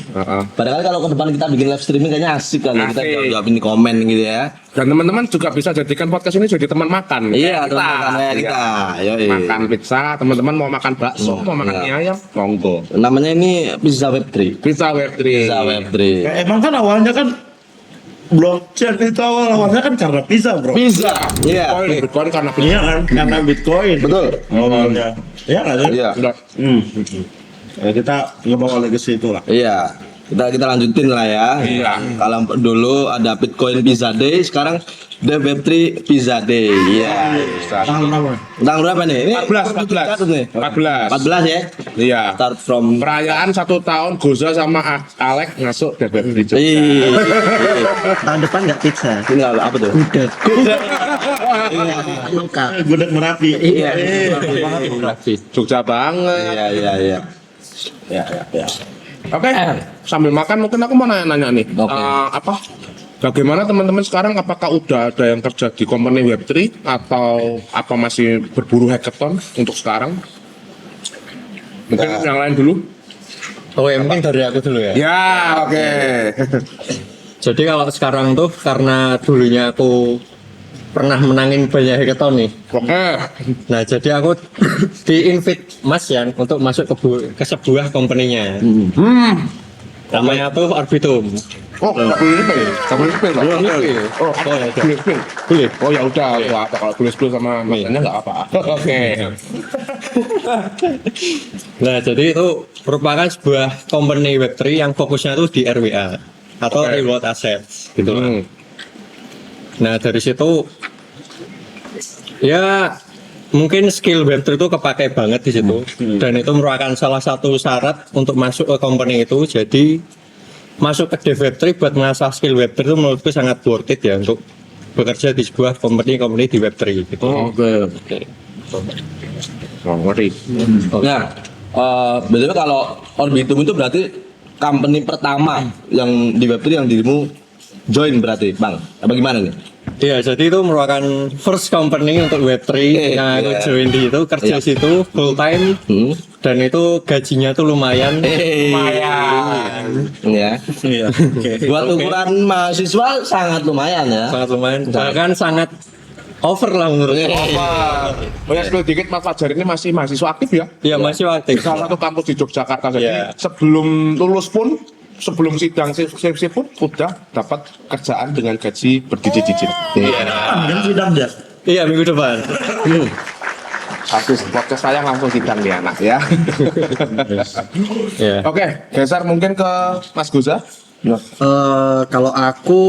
[SPEAKER 2] Padahal kalau ke depan kita bikin live streaming kayaknya asik kali, kita jawabin di komen gitu ya.
[SPEAKER 1] Dan teman-teman juga bisa jadikan podcast ini jadi teman makan.
[SPEAKER 2] Iya, teman makan kayak kita. Yoi.
[SPEAKER 1] Makan pizza, teman-teman mau makan bakso, mau makan mie ayam, monggo.
[SPEAKER 2] Namanya ini Pizza Web 3.
[SPEAKER 1] Pizza Web 3.
[SPEAKER 2] Pizza Web 3.
[SPEAKER 5] Ya, emang kan awalnya kan blockchain itu awalnya kan karena pizza bro.
[SPEAKER 2] Pizza. Iya.
[SPEAKER 1] Bitcoin karena
[SPEAKER 5] Iya kan, karena Bitcoin.
[SPEAKER 2] Betul.
[SPEAKER 5] Awalnya. Iya nggak sih?
[SPEAKER 2] Iya.
[SPEAKER 5] Ya, kita ngebawa legacy itu lah.
[SPEAKER 2] Iya. Kita lanjutin lah ya.
[SPEAKER 1] Iya.
[SPEAKER 2] Kalau dulu ada Bitcoin Pizza Day, sekarang The Web3 Pizza Day. Iya.
[SPEAKER 5] Tanggal berapa?
[SPEAKER 2] Tanggal berapa nih? Ini
[SPEAKER 1] 14
[SPEAKER 2] nih.
[SPEAKER 1] 14
[SPEAKER 2] ya.
[SPEAKER 1] Iya.
[SPEAKER 2] Start from
[SPEAKER 1] Perayaan 1 tahun Goza sama Alex masuk ke Web 3 Jogja.
[SPEAKER 2] Iya.
[SPEAKER 3] Tahun depan nggak pizza.
[SPEAKER 2] Tinggal apa tuh?
[SPEAKER 3] Udah. Iya, lengkap.
[SPEAKER 5] Gudeg Merapi.
[SPEAKER 2] Iya.
[SPEAKER 1] Jogja banget.
[SPEAKER 2] Iya.
[SPEAKER 5] Ya.
[SPEAKER 1] Oke, sambil makan mungkin aku mau nanya-nanya nih.
[SPEAKER 2] Oke.
[SPEAKER 1] Bagaimana teman-teman sekarang, apakah udah ada yang kerja di company Web3 atau apa masih berburu hackathon untuk sekarang? Mungkin yang lain dulu.
[SPEAKER 6] Oke, mungkin dari aku dulu ya.
[SPEAKER 1] Ya, oke.
[SPEAKER 6] Jadi kalau sekarang tuh karena dulunya aku pernah menangin banyak hackathon nih.
[SPEAKER 1] Oke.
[SPEAKER 6] Nah, jadi aku di-invite Mas Yan untuk masuk ke sebuah company-nya. Namanya tuh Orbitum.
[SPEAKER 1] Oh, nggak boleh spil ya? Nggak boleh spil, Pak?
[SPEAKER 6] Boleh spil.
[SPEAKER 1] Oh,
[SPEAKER 6] Boleh,
[SPEAKER 1] boleh spil?
[SPEAKER 6] Boleh.
[SPEAKER 1] Oh ya udah, nggak apa kalau boleh spil sama masanya nggak apa. Oke.
[SPEAKER 6] Nah, jadi itu merupakan sebuah company Web3 yang fokusnya tuh di RWA atau
[SPEAKER 1] Oke.
[SPEAKER 6] reward assets gitu lah. Nah, dari situ ya mungkin skill Web3 itu kepakai banget di situ, dan itu merupakan salah satu syarat untuk masuk ke company itu. Jadi masuk ke Dev Web3 buat mengasah skill Web3 itu menurutku sangat worth it ya untuk bekerja di sebuah company di Web3 gitu.
[SPEAKER 1] Oke. Oh, ngerti.
[SPEAKER 2] Nah, BTW kalau Orbitum itu berarti company pertama yang di Web3 yang dirimu join berarti, Bang? Apa gimana nih?
[SPEAKER 6] Iya, jadi itu merupakan first company untuk Web3 yang aku join di itu, kerja situ full time, dan itu gajinya tuh lumayan.
[SPEAKER 2] Lumayan. Ya.
[SPEAKER 5] Iya.
[SPEAKER 2] Buat ukuran mahasiswa sangat lumayan ya.
[SPEAKER 6] Sangat lumayan, bahkan sangat over lah menurutku.
[SPEAKER 1] Oh ya, spill dikit, Mas Fajar ini masih mahasiswa aktif ya?
[SPEAKER 6] Iya, masih aktif.
[SPEAKER 1] Salah satu kampus di Yogyakarta. Jadi
[SPEAKER 6] Iya.
[SPEAKER 1] sebelum lulus pun, sebelum sidang skripsi pun udah dapat kerjaan dengan gaji berdicit-dicit.
[SPEAKER 5] Kan sidang dia.
[SPEAKER 6] Iya, minggu depan.
[SPEAKER 1] Habis podcast saya langsung sidang nih anak ya.
[SPEAKER 6] Iya.
[SPEAKER 1] Oke, geser mungkin ke Mas Goza.
[SPEAKER 3] Kalau aku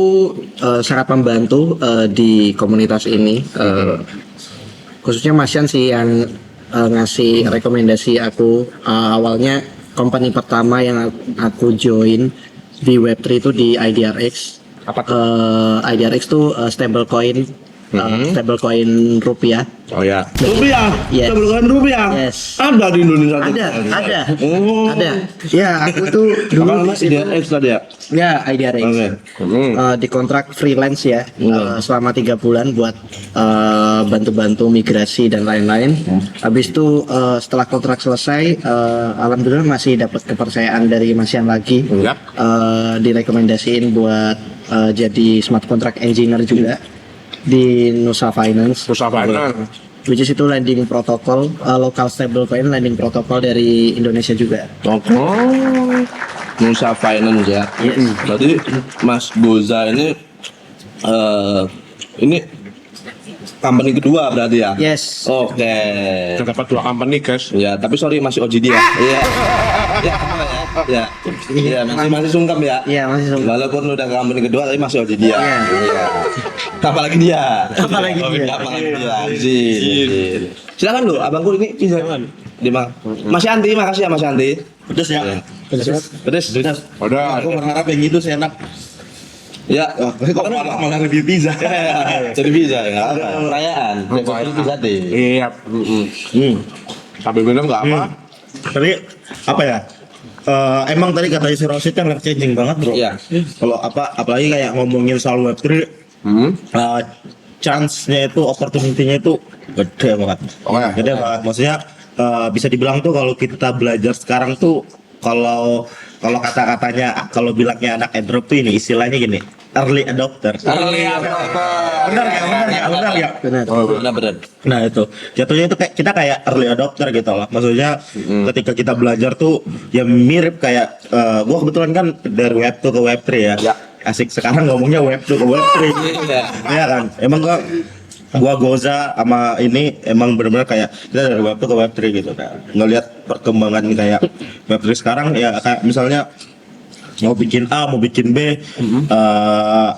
[SPEAKER 3] sangat membantu di komunitas ini, khususnya Mas Yan sih yang ngasih rekomendasi aku. Awalnya company pertama yang aku join di Web3 itu di IDRX.
[SPEAKER 1] Apa tuh?
[SPEAKER 3] IDRX tuh stablecoin, stablecoin rupiah.
[SPEAKER 1] Oh ya.
[SPEAKER 5] Rupiah.
[SPEAKER 3] Yes.
[SPEAKER 5] Bukan rupiah.
[SPEAKER 3] Yes.
[SPEAKER 5] Ada di Indonesia.
[SPEAKER 3] Ada. Ya, aku tuh dulu
[SPEAKER 2] Apa namanya IDRX tadi ya?
[SPEAKER 3] ya IDRX.
[SPEAKER 2] Oke.
[SPEAKER 3] Di kontrak freelance ya selama 3 bulan buat bantu-bantu migrasi dan lain-lain. Habis itu setelah kontrak selesai, alhamdulillah masih dapat kepercayaan dari Mas Yan lagi.
[SPEAKER 1] Yap.
[SPEAKER 3] Direkomendasiin buat jadi smart contract engineer juga di Nusa Finance.
[SPEAKER 1] Nusa Finance.
[SPEAKER 3] Which is itu lending protokol, local stablecoin lending protokol dari Indonesia juga.
[SPEAKER 2] Oke. Nusa Finance ya.
[SPEAKER 3] Yes.
[SPEAKER 2] Berarti Mas Goza ini company kedua berarti ya?
[SPEAKER 3] Yes.
[SPEAKER 2] Oke.
[SPEAKER 1] Udah dapat 2 company guys.
[SPEAKER 2] Ya, tapi sorry masih OJD ya. Iya. Ya. Iya, masih sungkem ya.
[SPEAKER 3] Iya, masih sungkem.
[SPEAKER 2] Walaupun udah company kedua tapi masih OJD ya.
[SPEAKER 3] Iya.
[SPEAKER 2] Iya. Apalagi dia.
[SPEAKER 3] Apalagi dia.
[SPEAKER 2] Apalagi dia. Anjir. Silakan lu, abangku ini pizza. Di Mas Yanti, makasih ya Mas Yanti.
[SPEAKER 5] Pedes ya.
[SPEAKER 2] Pedes.
[SPEAKER 1] Udah.
[SPEAKER 5] Aku berharap yang itu enak.
[SPEAKER 2] Ya,
[SPEAKER 5] Kok malah review pizza.
[SPEAKER 2] jadi bisa ya, nggak apa. Perayaan. Bisa deh.
[SPEAKER 1] Iya. Sambil minum nggak apa?
[SPEAKER 5] Tapi apa ya? emang tadi katanya si Rosid kan life changing banget bro.
[SPEAKER 2] Iya.
[SPEAKER 5] Kalau apalagi kayak ngomongin soal Web3, chance-nya itu, opportunity-nya itu gede banget. Gede banget. Maksudnya bisa dibilang tuh kalau kita belajar sekarang tuh kalau kata-katanya kalau bilangnya anak Android tuh ini istilahnya gini, early adopter. Benar ya?
[SPEAKER 2] Benar.
[SPEAKER 5] Nah itu jatuhnya itu kayak kita kayak early adopter gitu loh. Maksudnya ketika kita belajar tuh ya mirip kayak gua kebetulan kan dari web 2 ke web 3 ya. Asik sekarang ngomongnya web 2 ke web 3. Iya kan? Emang gua Goza sama ini emang benar-benar kayak kita dari web 2 ke web 3 gitu. Nah, ngelihat perkembangan kayak web 3 sekarang ya kayak misalnya mau bikin A, mau bikin B,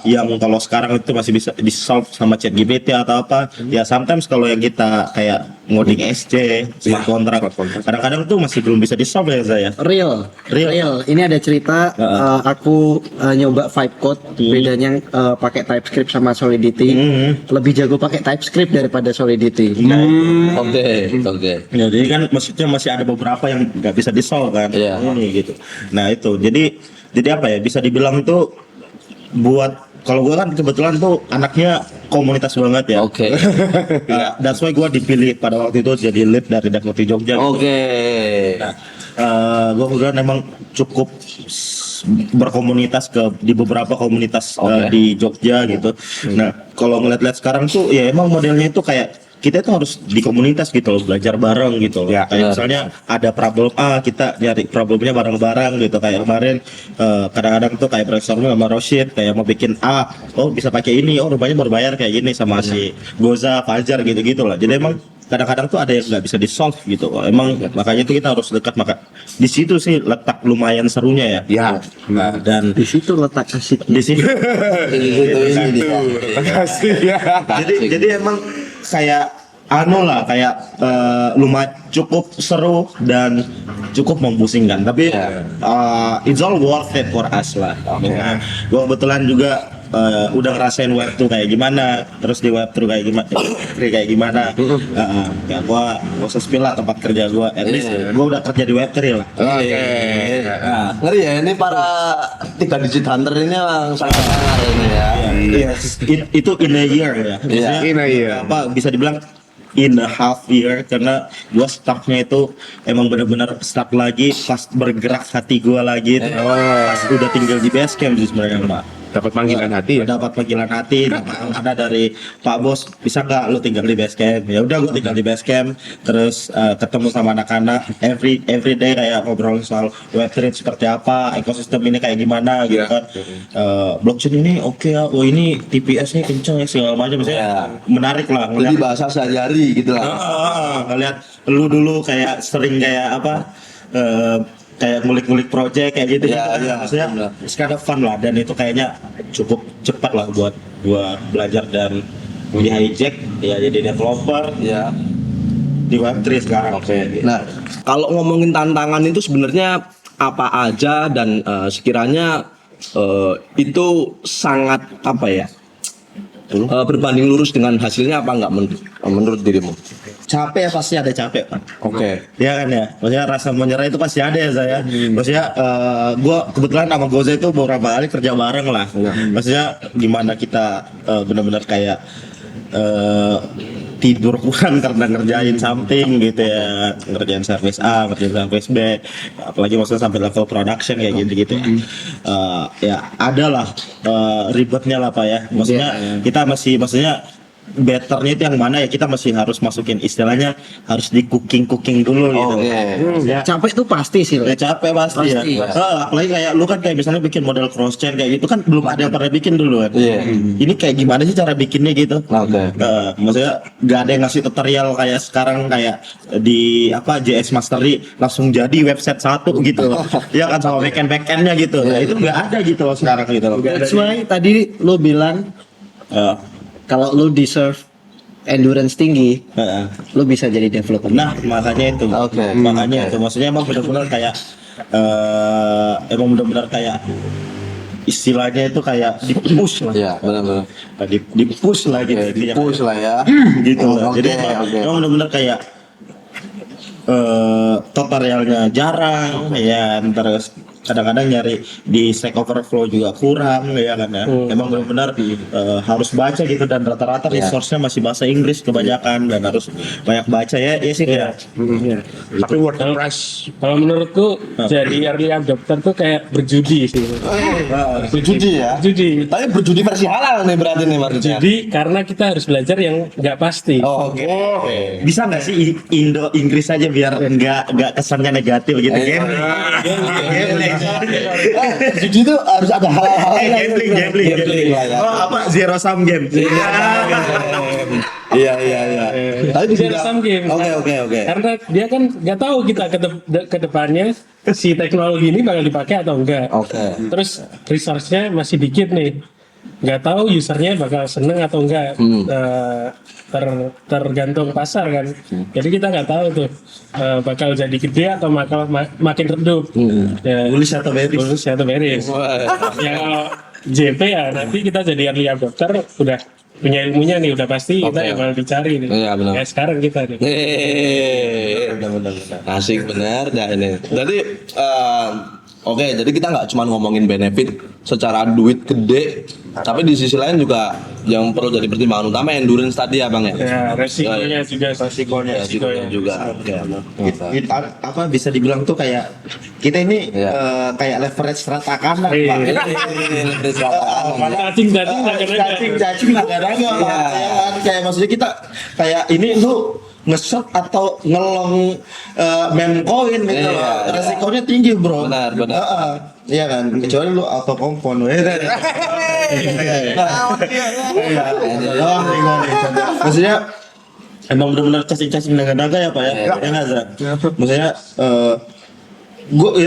[SPEAKER 5] yang kalau sekarang itu masih bisa di solve sama ChatGPT atau apa, ya sometimes kalau yang kita kayak ngoding SC, smart contract, kadang-kadang tuh masih belum bisa di solve ya saya.
[SPEAKER 3] Real. Ini ada cerita aku nyoba Vibe Code, bedanya pakai TypeScript sama Solidity. Lebih jago pakai TypeScript daripada Solidity.
[SPEAKER 2] Oke.
[SPEAKER 5] Ya, jadi kan maksudnya masih ada beberapa yang nggak bisa di solve kan,
[SPEAKER 2] Iya.
[SPEAKER 5] ini gitu. Nah itu, jadi apa ya? Bisa dibilang itu buat kalau gue kan kebetulan tuh anaknya komunitas banget ya.
[SPEAKER 2] Oke.
[SPEAKER 5] That's why gue dipilih pada waktu itu jadi lead dari Dakoti Jogja.
[SPEAKER 2] Oke.
[SPEAKER 5] Nah, gue kebetulan emang cukup berkomunitas di beberapa komunitas di Jogja gitu. Nah, kalau ngeliat-liat sekarang tuh ya emang modelnya itu kayak kita itu harus di komunitas gitu loh, belajar bareng gitu loh. Kayak misalnya ada problem A, kita nyari problemnya bareng-bareng gitu. Kayak kemarin kadang-kadang tuh kayak brainstorming sama Rosid kayak mau bikin A, oh bisa pakai ini, oh rupanya baru bayar kayak gini sama si Goza, Fajar gitu-gitu lah. Jadi emang kadang-kadang tuh ada yang nggak bisa di solve gitu. Emang makanya itu kita harus dekat, maka di situ sih letak lumayan serunya ya. Nah, dan
[SPEAKER 3] Di situ letak asiknya.
[SPEAKER 5] di sini
[SPEAKER 1] Makasih ya.
[SPEAKER 5] jadi emang kayak kayak lumayan cukup seru dan cukup memposingkan, tapi it's all worth it for us lah. Nah, gue kebetulan juga udah ngerasain web 2 kayak gimana, terus di web 3 kayak gimana. Ya gua usah spill lah tempat kerja gua, at least gua udah kerja di web 3 lah.
[SPEAKER 2] Ngeri ya, ini para 3 digit hunter ini memang sangat ini ya.
[SPEAKER 5] Itu in a year ya. Maksudnya,
[SPEAKER 1] In a year.
[SPEAKER 5] apa bisa dibilang in a half year, karena gua startnya itu emang benar-benar start lagi pas bergerak hati gua lagi itu pas udah tinggal di base camp sih sebenarnya Mbak.
[SPEAKER 1] Dapat panggilan hati ya.
[SPEAKER 5] Dapat panggilan hati, ada dari Pak Bos, bisa nggak lu tinggal di base camp? Ya udah gua tinggal di base camp, terus ketemu sama anak-anak every day kayak ngobrol soal web3 seperti apa, ekosistem ini kayak gimana gitu kan. Blockchain ini oke ya, oh ini TPS-nya kenceng ya segala macam, misalnya menarik lah
[SPEAKER 2] Jadi bahasa sehari-hari gitu lah.
[SPEAKER 5] ngeliat lu dulu kayak sering kayak apa kayak ngulik-ngulik project kayak gitu. Maksudnya it's kind of fun lah, dan itu kayaknya cukup cepat lah buat gua belajar dan di hijack ya jadi developer di web3 sekarang.
[SPEAKER 2] Nah, kalau ngomongin tantangan itu sebenarnya apa aja, dan sekiranya itu sangat apa ya? Berbanding lurus dengan hasilnya apa enggak menurut dirimu?
[SPEAKER 5] Capek ya, pasti ada capek Pak.
[SPEAKER 2] Oke.
[SPEAKER 5] Ya kan ya, maksudnya rasa menyerah itu pasti ada ya saya. Maksudnya gua kebetulan sama Goza itu beberapa kali kerja bareng lah. Maksudnya gimana kita benar-benar kayak tidur kurang karena ngerjain something gitu ya, ngerjain service A, ngerjain service B, apalagi maksudnya sampai level production kayak gitu-gitu ya ada lah ribetnya lah Pak ya. Maksudnya kita masih, maksudnya betternya itu yang mana ya, kita masih harus masukin istilahnya harus di cooking dulu gitu.
[SPEAKER 3] Capek tuh pasti sih.
[SPEAKER 5] Ya capek pasti ya. Apalagi kayak lu kan kayak misalnya bikin model cross chain kayak gitu kan belum ada yang pernah bikin dulu kan. Ini kayak gimana sih cara bikinnya gitu. Maksudnya nggak ada yang ngasih tutorial kayak sekarang kayak di apa JS Mastery langsung jadi website satu gitu. Ya kan, sama backendnya gitu. Nah, itu nggak ada gitu loh sekarang gitu loh.
[SPEAKER 3] That's why tadi lu bilang kalau lu deserve endurance tinggi, lu bisa jadi developer.
[SPEAKER 5] Nah, makanya itu. Makanya itu. Maksudnya emang benar-benar kayak istilahnya itu kayak di-push lah.
[SPEAKER 2] Iya, benar-benar.
[SPEAKER 5] Di-push lah gitu.
[SPEAKER 2] Push lah ya.
[SPEAKER 5] Gitu lah. Jadi emang benar-benar kayak tutorialnya jarang ya, terus kadang-kadang nyari di Stack Overflow juga kurang ya kan ya. Emang benar-benar harus baca gitu, dan rata-rata resource-nya masih bahasa Inggris kebanyakan, dan harus banyak baca ya sih ya.
[SPEAKER 1] Tapi WordPress
[SPEAKER 4] Kalau menurutku jadi early adopter tuh kayak berjudi sih.
[SPEAKER 2] Berjudi ya.
[SPEAKER 4] Berjudi.
[SPEAKER 2] Tapi berjudi versi halal nih berarti nih maksudnya.
[SPEAKER 4] Jadi karena kita harus belajar yang nggak pasti.
[SPEAKER 2] Oh, oke.
[SPEAKER 5] Bisa nggak sih Indo Inggris aja biar nggak kesannya negatif gitu. Gambling.
[SPEAKER 2] Judi itu harus ada halal-halal.
[SPEAKER 5] Gambling.
[SPEAKER 2] lah ya.
[SPEAKER 5] Oh, apa zero sum game.
[SPEAKER 2] Iya. Tapi di
[SPEAKER 4] Zero sum game.
[SPEAKER 2] Oke.
[SPEAKER 4] Karena dia kan nggak tahu kita ke depannya si teknologi ini bakal dipakai atau enggak.
[SPEAKER 2] Oke.
[SPEAKER 4] Terus resource-nya masih dikit nih. Nggak tahu usernya bakal seneng atau enggak. Tergantung pasar kan. Jadi kita nggak tahu tuh bakal jadi gede atau makin redup. Ya,
[SPEAKER 5] Bullish atau bearish?
[SPEAKER 4] Bullish atau bearish. Ya kalau JP ya nanti kita jadi early adopter udah punya ilmunya nih, udah pasti kita yang bakal dicari nih.
[SPEAKER 2] Iya, benar.
[SPEAKER 4] Kayak sekarang kita nih.
[SPEAKER 2] Benar. Asik benar dah ini. Jadi oke, jadi kita nggak cuma ngomongin benefit secara duit gede, tapi di sisi lain juga yang perlu jadi pertimbangan utama endurance tadi ya Bang ya.
[SPEAKER 4] Ya, resikonya juga.
[SPEAKER 2] Resikonya juga. Oke.
[SPEAKER 5] Apa bisa dibilang tuh kayak kita ini kayak leverage ratakan lah, Pak.
[SPEAKER 4] Cacing
[SPEAKER 5] Cacing naga-naga, Pak. Ya kan? Kayak maksudnya kita kayak ini lu nge-short atau ngelong meme coin gitu loh. Resikonya tinggi, Bro.
[SPEAKER 2] Benar.
[SPEAKER 5] Iya kan, kecuali lu auto kompon. Maksudnya emang benar-benar cacing-cacing naga-naga ya Pak ya? Ya nggak Zak? Maksudnya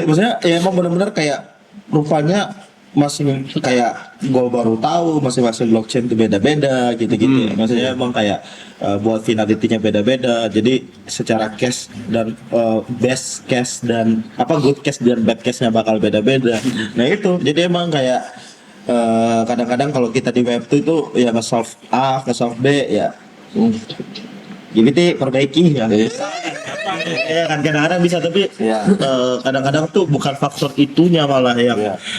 [SPEAKER 5] maksudnya ya emang benar-benar kayak rupanya masih kayak gue baru tahu masing-masing blockchain itu beda-beda gitu-gitu ya. Maksudnya emang kayak buat finality-nya beda-beda. Jadi secara cash dan best cash dan good cash dan bad cash-nya bakal beda-beda. Nah itu jadi emang kayak kadang-kadang kalau kita di web itu ya nge-solve A, nge-solve B ya GPT perbaiki ya. Ya kan kadang-kadang bisa, tapi kadang-kadang tuh bukan faktor itunya malah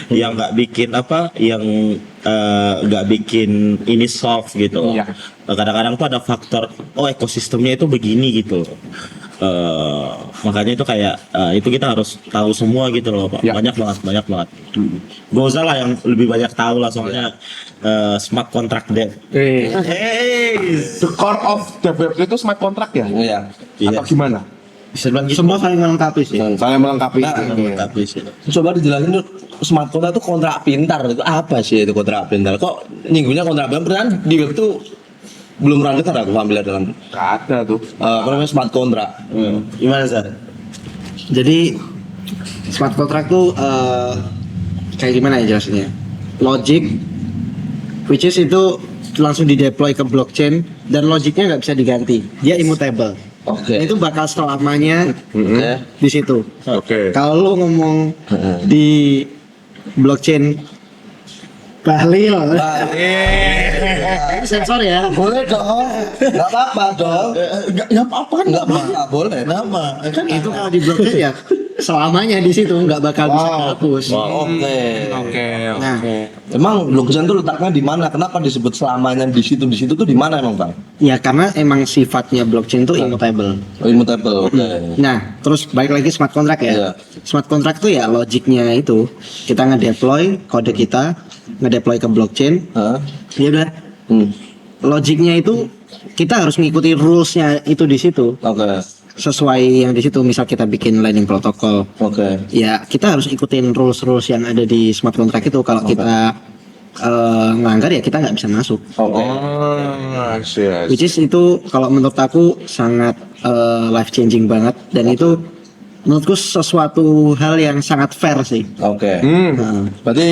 [SPEAKER 5] yang nggak bikin nggak bikin ini soft gitu. Kadang-kadang tuh ada faktor ekosistemnya itu begini gitu. Makanya itu kayak itu kita harus tahu semua gitu loh Pak. Banyak banget. Gak usah lah yang lebih banyak tahu lah soalnya smart contract dev.
[SPEAKER 1] the core of the web itu smart contract ya?
[SPEAKER 2] Iya.
[SPEAKER 1] Atau gimana?
[SPEAKER 3] Bisa bilang gitu. Semua saling melengkapi sih.
[SPEAKER 1] Saling melengkapi.
[SPEAKER 5] Melengkapi sih.
[SPEAKER 2] Coba dijelasin tuh smart contract itu kontrak pintar itu apa sih itu kontrak pintar? Kok nyinggungnya kontrak pintar? Pertanyaan di web itu belum pernah dengar aku ambil dalam
[SPEAKER 1] Gak ada tuh.
[SPEAKER 2] apa namanya smart contract.
[SPEAKER 5] Gimana Zar?
[SPEAKER 3] Jadi smart contract tuh kayak gimana ya jelasinnya? Logic, which is itu langsung di deploy ke blockchain dan logiknya nggak bisa diganti. Dia immutable.
[SPEAKER 2] Oke.
[SPEAKER 3] Itu bakal selamanya di situ.
[SPEAKER 1] Oke.
[SPEAKER 3] Kalau lu ngomong di blockchain Bahlil, sensor ya.
[SPEAKER 2] Boleh dong. Enggak apa-apa dong.
[SPEAKER 5] Nggak apa-apa kan?
[SPEAKER 2] Enggak apa-apa, boleh.
[SPEAKER 5] Nama kan
[SPEAKER 3] Itu kalau di blockchain ya selamanya di situ nggak bakal bisa dihapus.
[SPEAKER 2] Oke.
[SPEAKER 3] Nah,
[SPEAKER 2] Emang blockchain itu letaknya di mana? Kenapa disebut selamanya di situ tuh di mana emang, Bang?
[SPEAKER 3] ya karena emang sifatnya blockchain itu immutable.
[SPEAKER 2] Oh, immutable. Oke.
[SPEAKER 3] Nah, terus balik lagi smart contract ya.
[SPEAKER 2] Iya.
[SPEAKER 3] Smart contract tuh ya logiknya itu kita ngedeploy kode kita, ngedeploy ke blockchain.
[SPEAKER 2] Hah?
[SPEAKER 3] Ya udah. Logiknya itu kita harus ngikuti rulesnya itu di situ.
[SPEAKER 2] Oke.
[SPEAKER 3] Sesuai yang di situ, misal kita bikin Lightning protocol.
[SPEAKER 2] Oke.
[SPEAKER 3] Ya kita harus ikutin rules yang ada di smart contract itu. Kalau kita ngelanggar ya kita nggak bisa masuk.
[SPEAKER 2] Oke.
[SPEAKER 3] Which is itu kalau menurut aku sangat life changing banget, dan itu menurutku sesuatu hal yang sangat fair sih.
[SPEAKER 2] Oke.
[SPEAKER 3] Nah,
[SPEAKER 2] Berarti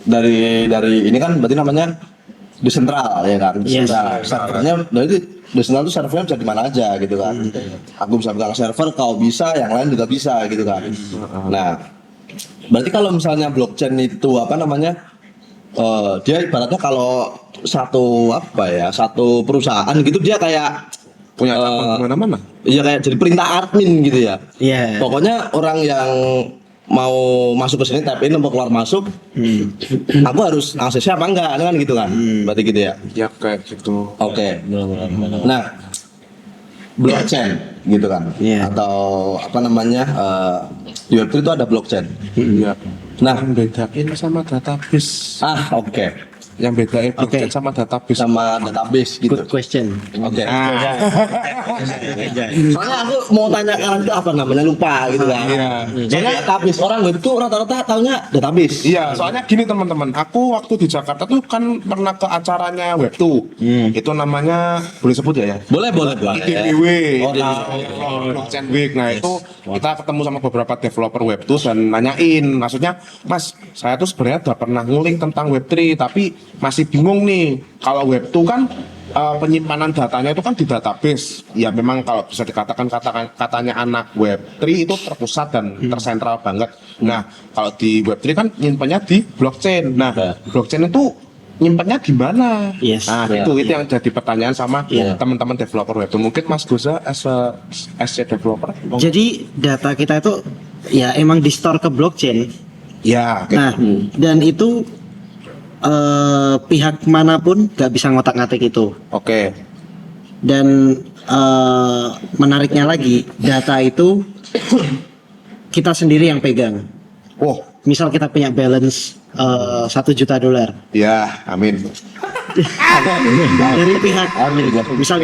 [SPEAKER 2] dari ini kan berarti namanya decentral ya kan? Decentral. Servernya berarti decentral itu servernya bisa di mana aja gitu kan. Aku bisa pegang server, kau bisa, yang lain juga bisa gitu kan. Nah, berarti kalau misalnya blockchain itu apa namanya? Dia ibaratnya kalau satu perusahaan gitu dia kayak
[SPEAKER 1] punya cabang di mana-mana.
[SPEAKER 2] Iya kayak jadi perintah admin gitu ya.
[SPEAKER 3] Iya.
[SPEAKER 2] Pokoknya orang yang mau masuk ke sini tap in mau keluar masuk, aku harus aksesnya apa enggak kan gitu kan? Berarti gitu ya.
[SPEAKER 1] Ya kayak gitu.
[SPEAKER 2] Oke. Nah, blockchain gitu kan?
[SPEAKER 3] Iya.
[SPEAKER 2] Atau apa namanya? Di Web3 itu ada blockchain.
[SPEAKER 1] Iya.
[SPEAKER 2] Nah,
[SPEAKER 1] Yang bedain sama database.
[SPEAKER 2] oke.
[SPEAKER 1] Yang bedain blockchain sama database.
[SPEAKER 2] Sama database gitu.
[SPEAKER 3] Good question.
[SPEAKER 2] Oke. Soalnya aku mau tanya kalian itu apa namanya lupa gitu kan.
[SPEAKER 1] Iya.
[SPEAKER 2] Soalnya database orang itu rata-rata taunya database.
[SPEAKER 1] Iya, soalnya gini teman-teman, aku waktu di Jakarta tuh kan pernah ke acaranya Web2. Itu namanya boleh sebut ya?
[SPEAKER 2] Boleh.
[SPEAKER 1] ITBW,
[SPEAKER 2] Oh,
[SPEAKER 1] Blockchain Week. Nah itu kita ketemu sama beberapa developer Web2 dan nanyain, maksudnya Mas, saya tuh sebenarnya udah pernah ngulik tentang Web3 tapi masih bingung nih. Kalau Web2 kan penyimpanan datanya itu kan di database. Ya memang kalau bisa dikatakan katanya anak Web3 itu terpusat dan tersentral banget. Nah kalau di Web3 kan nyimpannya di blockchain. Nah blockchain itu nyimpannya gimana?
[SPEAKER 3] Yes.
[SPEAKER 1] Nah itu yang jadi pertanyaan sama teman-teman developer Web2. Mungkin Mas Goza as a developer.
[SPEAKER 3] Jadi data kita itu ya emang di store ke blockchain.
[SPEAKER 1] Ya.
[SPEAKER 3] Nah, dan itu pihak manapun gak bisa ngotak-ngatik itu.
[SPEAKER 1] Oke.
[SPEAKER 3] Dan menariknya lagi, data itu kita sendiri yang pegang.
[SPEAKER 1] Oh,
[SPEAKER 3] Misal kita punya balance $1 juta.
[SPEAKER 1] ya, amin.
[SPEAKER 3] Dari pihak, misal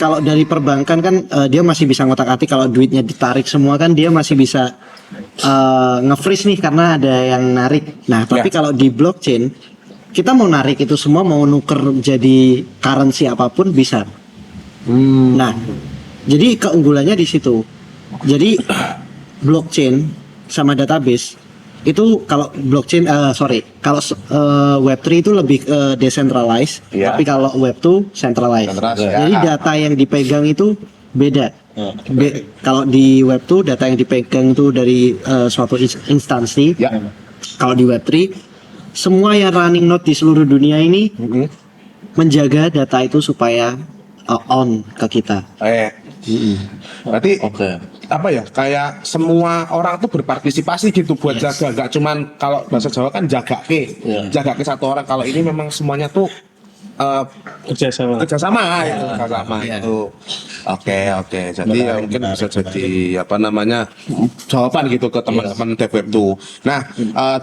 [SPEAKER 3] kalau dari perbankan kan dia masih bisa ngotak-atik, kalau duitnya ditarik semua kan dia masih bisa nge-freeze nih karena ada yang narik. Nah, tapi kalau di blockchain kita mau narik itu semua, mau nuker jadi currency apapun bisa. Nah, jadi keunggulannya di situ. Jadi blockchain sama database itu kalau blockchain kalau Web3 itu lebih decentralized, tapi kalau Web2 centralized. Jadi data yang dipegang itu beda. Kalau di Web2 data yang dipegang itu dari suatu instansi. Kalau di Web3 semua yang running node di seluruh dunia ini menjaga data itu supaya on ke kita.
[SPEAKER 1] Berarti apa ya? Kayak semua orang tuh berpartisipasi gitu buat jaga. Gak cuman kalau bahasa Jawa kan jaga ke satu orang. Kalau ini memang semuanya tuh
[SPEAKER 4] kerjasama
[SPEAKER 1] itu. Oke. Jadi ya mungkin bisa jadi apa namanya jawaban gitu ke teman-teman dev web tuh. Nah,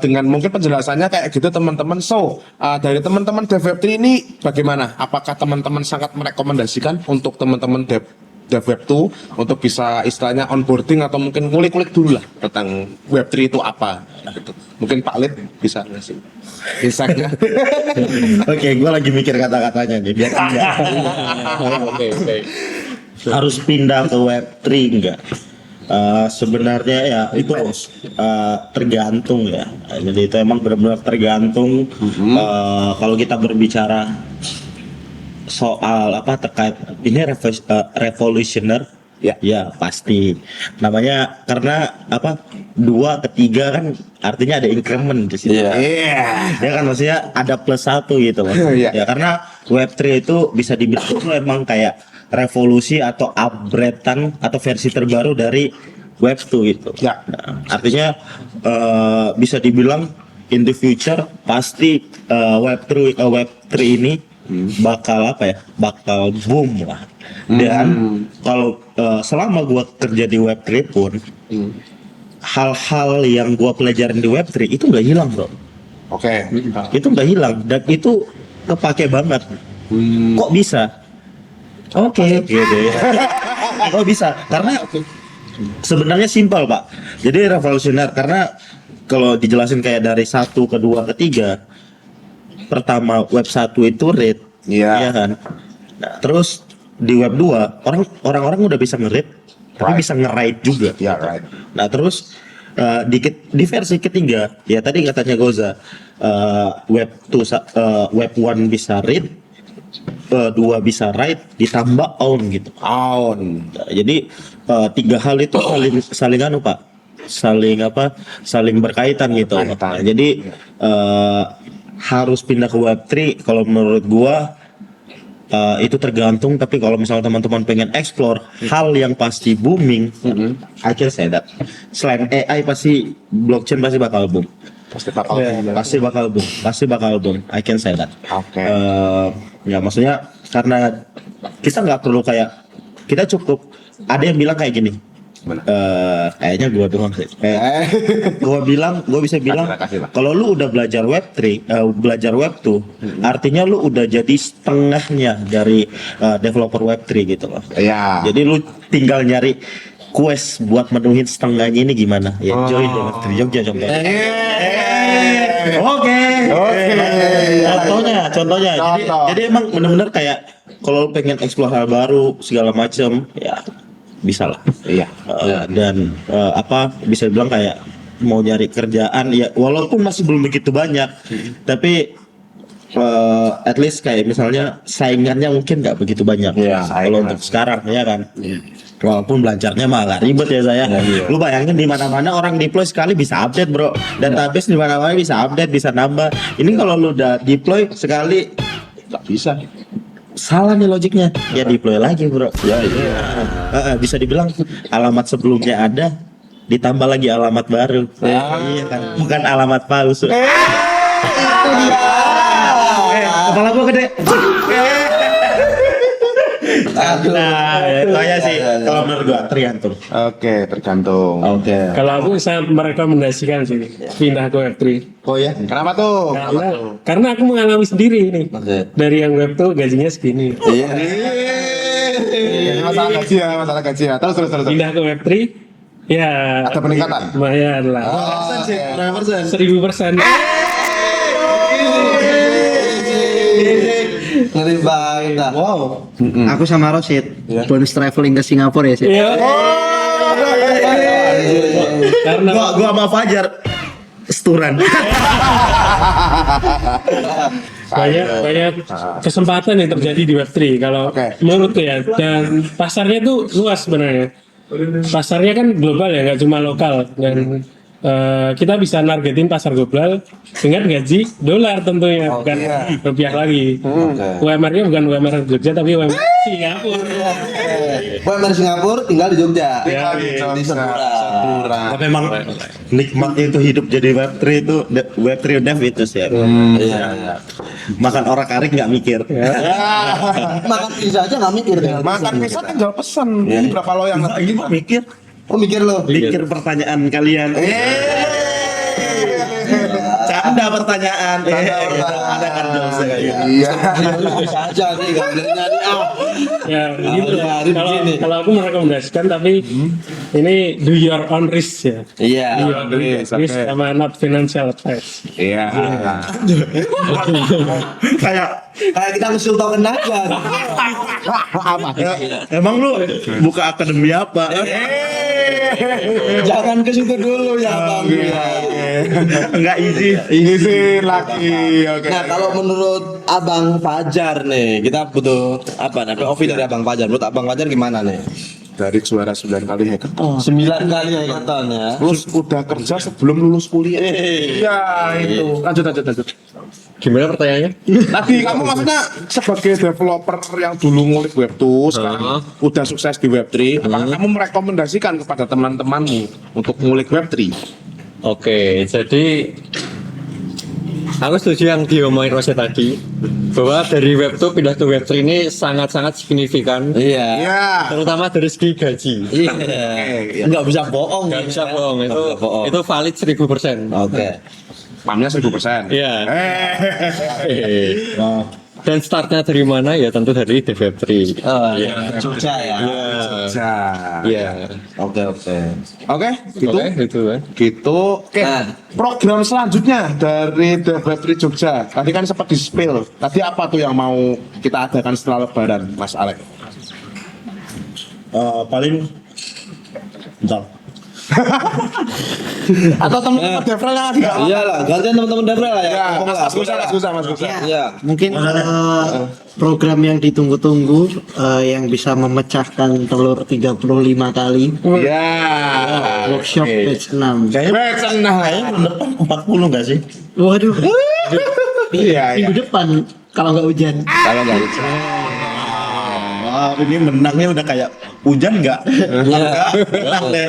[SPEAKER 1] dengan mungkin penjelasannya kayak gitu teman-teman. So, dari teman-teman dev web 3 ini bagaimana? Apakah teman-teman sangat merekomendasikan untuk teman-teman dev web 2 untuk bisa istilahnya onboarding atau mungkin ngulik-ngulik dulu lah tentang web 3 itu apa gitu. Mungkin Pak Lid bisa ngasih insight-nya.
[SPEAKER 5] Oke, gue lagi mikir kata-katanya nih biar enggak.
[SPEAKER 1] Oke.
[SPEAKER 5] Harus pindah ke web 3 enggak? Sebenarnya ya itu tergantung ya. Jadi itu emang benar-benar tergantung. Kalau kita berbicara soal apa terkait ini revolutioner ya pasti namanya, karena apa 2 ke 3 kan artinya ada increment di situ. Ya kan, maksudnya ada plus 1 gitu loh. Ya karena web3 itu bisa dibilang itu emang kayak revolusi atau upgrade-an atau versi terbaru dari web2 gitu. Nah, artinya bisa dibilang in the future pasti web3 ini bakal boom lah. Dan kalau selama gua kerja di web3 pun hal-hal yang gua pelajarin di web3 itu nggak hilang bro. Itu nggak hilang dan itu kepake banget. Kok bisa? Gitu ya. Kok bisa? Karena sebenarnya simpel pak. Jadi revolusioner karena kalau dijelasin kayak dari 1 ke 2 ke 3, pertama web 1 itu read, ya kan. Nah, terus di web 2 orang-orang udah bisa nge-read, tapi bisa nge-write juga. Nah, terus di versi ketiga, ya tadi katanya Goza, web 1 bisa read, 2 bisa write, ditambah own gitu. Nah, jadi 3 hal itu saling anu pak, saling berkaitan gitu. Nah, jadi harus pindah ke web 3 kalau menurut gua itu tergantung, tapi kalau misalnya teman-teman pengen explore hal yang pasti booming, I can say that. Selain AI pasti blockchain pasti bakal boom.
[SPEAKER 1] Pasti bakal
[SPEAKER 5] Pasti bakal boom. I can say that.
[SPEAKER 1] Oke.
[SPEAKER 5] Ya maksudnya karena kita nggak perlu kayak, kita cukup ada yang bilang kayak gini. Kayaknya gua doang sih. Gua bisa bilang kalau lu udah belajar Web3, belajar Web2, artinya lu udah jadi setengahnya dari developer Web3 gitu loh.
[SPEAKER 1] Iya.
[SPEAKER 5] Jadi lu tinggal nyari quest buat menuhin setengahnya ini gimana? Ya join Web3 Jogja contohnya. Oke. Contohnya. Jadi emang bener-bener kayak kalau lu pengen explore hal baru segala macam, ya bisa lah.
[SPEAKER 1] Iya.
[SPEAKER 5] Dan bisa bilang kayak mau nyari kerjaan ya walaupun masih belum begitu banyak, tapi at least kayak misalnya saingannya mungkin nggak begitu banyak. Kalau untuk sekarang ya kan. Walaupun belajarnya mah agak ribet ya saya. Lu bayangin di mana-mana orang deploy sekali bisa update, Bro. Database di mana-mana bisa update, bisa nambah. Ini kalau lu udah deploy sekali nggak bisa. Salah nih logiknya. Ya deploy lagi, Bro. Bisa dibilang alamat sebelumnya ada, ditambah lagi alamat baru. Iya kan. Bukan alamat palsu. Kepala gua gede. Nah, itu aja sih kalau menurut gua tergantung.
[SPEAKER 1] Oke, tergantung.
[SPEAKER 4] Kalau aku sangat merekomendasikan sih pindah ke Web3.
[SPEAKER 5] Oh ya.
[SPEAKER 1] Kenapa tuh?
[SPEAKER 4] Karena aku mengalami sendiri nih. Dari yang Web tuh gajinya segini.
[SPEAKER 1] Masalah gaji ya. Terus.
[SPEAKER 4] Pindah ke Web3 ya
[SPEAKER 1] Ada peningkatan?
[SPEAKER 4] lumayan lah. 1000%.
[SPEAKER 2] Ngeri banget dah.
[SPEAKER 3] Wow. Aku sama Rosid bonus traveling ke Singapura ya sih.
[SPEAKER 4] Iya. Karena
[SPEAKER 5] Gua sama Fajar seturan.
[SPEAKER 4] banyak kesempatan yang terjadi di Web3 kalau menurutku ya, dan pasarnya tuh luas sebenarnya. Pasarnya kan global ya, nggak cuma lokal, dan kita bisa nargetin pasar global dengan gaji dolar tentunya, bukan rupiah lagi. UMR-nya bukan UMR Jogja tapi UMR Singapura.
[SPEAKER 2] UMR Singapura tinggal di Jogja.
[SPEAKER 5] Di Sempura. Tapi memang nikmatnya itu hidup jadi Web3 dev itu sih. Iya. Makan orak-arik nggak mikir.
[SPEAKER 2] Makan pizza aja nggak mikir.
[SPEAKER 1] Makan pisang tinggal pesen. Ini berapa lo yang
[SPEAKER 5] Ini mah mikir.
[SPEAKER 2] Oh mikir lo.
[SPEAKER 5] Mikir pertanyaan kalian. Canda pertanyaan. Ada kan dosa kayak.
[SPEAKER 1] Iya.
[SPEAKER 2] Bisa aja nih nggak bener nyari
[SPEAKER 4] Ya gitu. Kalau aku merekomendasikan, tapi ini do your own risk ya.
[SPEAKER 2] Iya.
[SPEAKER 4] Risk sama not financial advice.
[SPEAKER 1] Iya.
[SPEAKER 5] Kayak
[SPEAKER 2] Kayak kita mesti token aja.
[SPEAKER 5] emang lu buka akademi apa?
[SPEAKER 2] Jangan ke situ dulu ya bang.
[SPEAKER 5] Enggak easy.
[SPEAKER 1] Ini sih laki. Oke.
[SPEAKER 2] Nah kalau menurut Abang Fajar nih, kita butuh apa? Opini dari Abang Fajar. Menurut Abang Fajar gimana nih?
[SPEAKER 1] Dari juara 9 kali hackathon.
[SPEAKER 2] 9 kali hackathon ya.
[SPEAKER 1] Terus udah kerja sebelum lulus kuliah. Iya itu. Lanjut.
[SPEAKER 6] Gimana pertanyaannya?
[SPEAKER 1] Tadi kamu maksudnya sebagai developer yang dulu ngulik Web 2 sekarang udah sukses di Web 3, apakah kamu merekomendasikan kepada teman-temanmu untuk ngulik Web 3?
[SPEAKER 6] Oke, jadi aku setuju yang diomongin Rose tadi, bahwa dari Web 2 pindah ke Web 3 ini sangat-sangat signifikan.
[SPEAKER 2] Iya.
[SPEAKER 1] Iya.
[SPEAKER 6] Terutama dari segi gaji.
[SPEAKER 2] Iya. Nggak bisa bohong.
[SPEAKER 6] Nggak bisa bohong,
[SPEAKER 2] bohong.
[SPEAKER 6] itu valid 1000%.
[SPEAKER 2] Oke.
[SPEAKER 1] Pamnya 1000%.
[SPEAKER 6] Iya. Dan startnya dari mana ya, tentu dari DevWeb3.
[SPEAKER 2] Oh iya. Jogja ya.
[SPEAKER 6] Iya.
[SPEAKER 2] Oke.
[SPEAKER 1] Oke, gitu.
[SPEAKER 6] Oke, itu kan.
[SPEAKER 1] Gitu. Oke.
[SPEAKER 2] Nah.
[SPEAKER 1] Program selanjutnya dari DevWeb3 Jogja. Tadi kan sempat di-spill. Tadi apa tuh yang mau kita adakan setelah Lebaran, Mas Alek?
[SPEAKER 5] Paling bentar.
[SPEAKER 1] Atau teman-teman Devrel yang ada?
[SPEAKER 2] Iyalah, gantian teman-teman Devrel lah ya.
[SPEAKER 1] Ya,
[SPEAKER 2] Ngomong lah.
[SPEAKER 1] Mas Gusa.
[SPEAKER 2] Iya.
[SPEAKER 3] Mungkin program yang ditunggu-tunggu yang bisa memecahkan telur 35 kali.
[SPEAKER 1] Iya.
[SPEAKER 3] Workshop batch 6.
[SPEAKER 5] Kayaknya depan 40 nggak sih?
[SPEAKER 3] Waduh.
[SPEAKER 1] Iya.
[SPEAKER 3] Minggu depan kalau nggak hujan.
[SPEAKER 1] Kalau nggak bisa.
[SPEAKER 5] Ini menangnya udah kayak hujan nggak? Enggak, menang deh.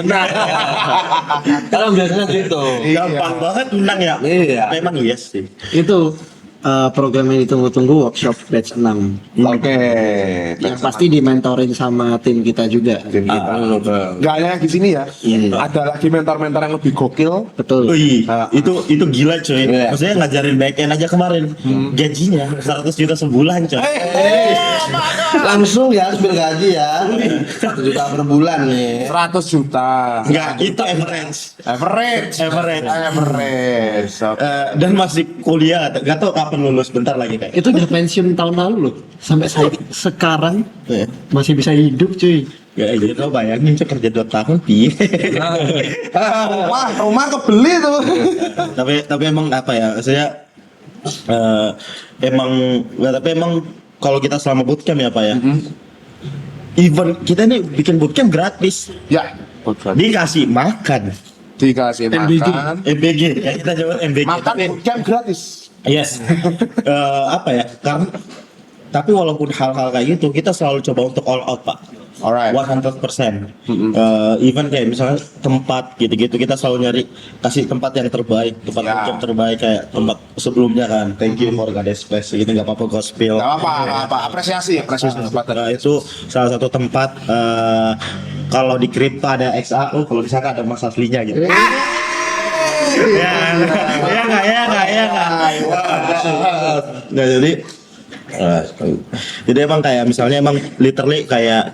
[SPEAKER 2] Kalau biasanya gitu.
[SPEAKER 5] Gampang banget menang ya.
[SPEAKER 2] Iya.
[SPEAKER 5] Memang iya sih.
[SPEAKER 3] Itu program yang ditunggu-tunggu, workshop batch 6
[SPEAKER 1] Oke.
[SPEAKER 3] yang pasti dimentorin sama tim kita juga.
[SPEAKER 1] Tim kita. Nggak hanya di sini ya. Ada lagi mentor-mentor yang lebih gokil.
[SPEAKER 3] Betul.
[SPEAKER 5] Wih, itu gila coy. Maksudnya ngajarin back end aja kemarin. Gajinya 100 juta sebulan coy.
[SPEAKER 2] Langsung ya spill gaji ya. 1 juta per bulan nih.
[SPEAKER 1] 100 juta.
[SPEAKER 5] Enggak, itu average.
[SPEAKER 1] Average. Oke.
[SPEAKER 5] Dan masih kuliah, gak tau kapan lulus, bentar lagi kayak.
[SPEAKER 3] Itu udah pensiun tahun lalu loh. Sampai sekarang masih bisa hidup cuy.
[SPEAKER 5] Ya gitu, bayangin coy kerja 2 tahun piye.
[SPEAKER 1] Rumah kebeli tuh.
[SPEAKER 5] tapi emang apa ya, saya emang kalau kita selama bootcamp ya Pak ya. Even kita nih bikin bootcamp gratis.
[SPEAKER 1] Ya.
[SPEAKER 5] Dikasih makan.
[SPEAKER 1] Dikasih makan.
[SPEAKER 5] MBG, ya kita jawab MBG.
[SPEAKER 1] Makan bootcamp gratis.
[SPEAKER 5] Yes. Apa ya? Karena tapi walaupun hal-hal kayak gitu, kita selalu coba untuk all out, Pak.
[SPEAKER 1] Alright.
[SPEAKER 5] 100%. Even kayak misalnya tempat gitu-gitu, kita selalu nyari kasih tempat yang terbaik, tempat yang terbaik kayak tempat sebelumnya kan. Thank you for Goddess Place. Ini nggak apa-apa gospel.
[SPEAKER 1] Gak apa-apa. Apresiasi tempat.
[SPEAKER 5] Itu salah satu tempat. Kalau di kripto ada XAU, kalau di sana ada mas aslinya gitu. Ya nggak. Nah jadi emang kayak misalnya emang literally kayak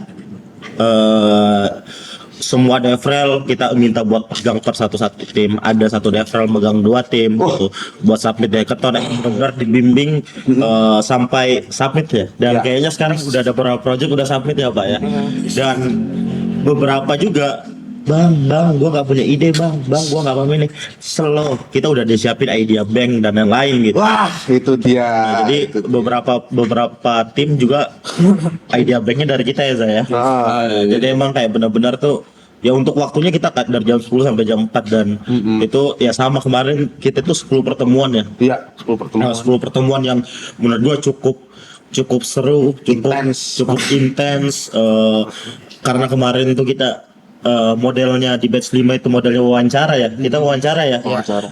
[SPEAKER 5] semua devrel kita minta buat pegang per satu tim, ada satu devrel megang 2 tim gitu buat submit hackathon yang benar dibimbing sampai submit ya. Dan kayaknya sekarang udah ada beberapa project udah submit ya Pak ya. Dan beberapa juga Bang, gua nggak punya ide bang, gua nggak paham ini. Slow, kita udah disiapin idea bank dan yang lain gitu.
[SPEAKER 1] Wah, itu dia.
[SPEAKER 5] Nah, jadi beberapa tim juga idea banknya dari kita ya saya. Jadi emang kayak benar-benar tuh ya untuk waktunya kita dari jam 10 sampai jam 4 dan itu ya sama kemarin kita tuh 10 pertemuan ya.
[SPEAKER 1] Iya, 10 pertemuan.
[SPEAKER 5] 10 pertemuan yang menurut gua cukup seru, cukup intens karena kemarin itu kita modelnya di batch 5 itu modelnya wawancara ya. Kita wawancara ya.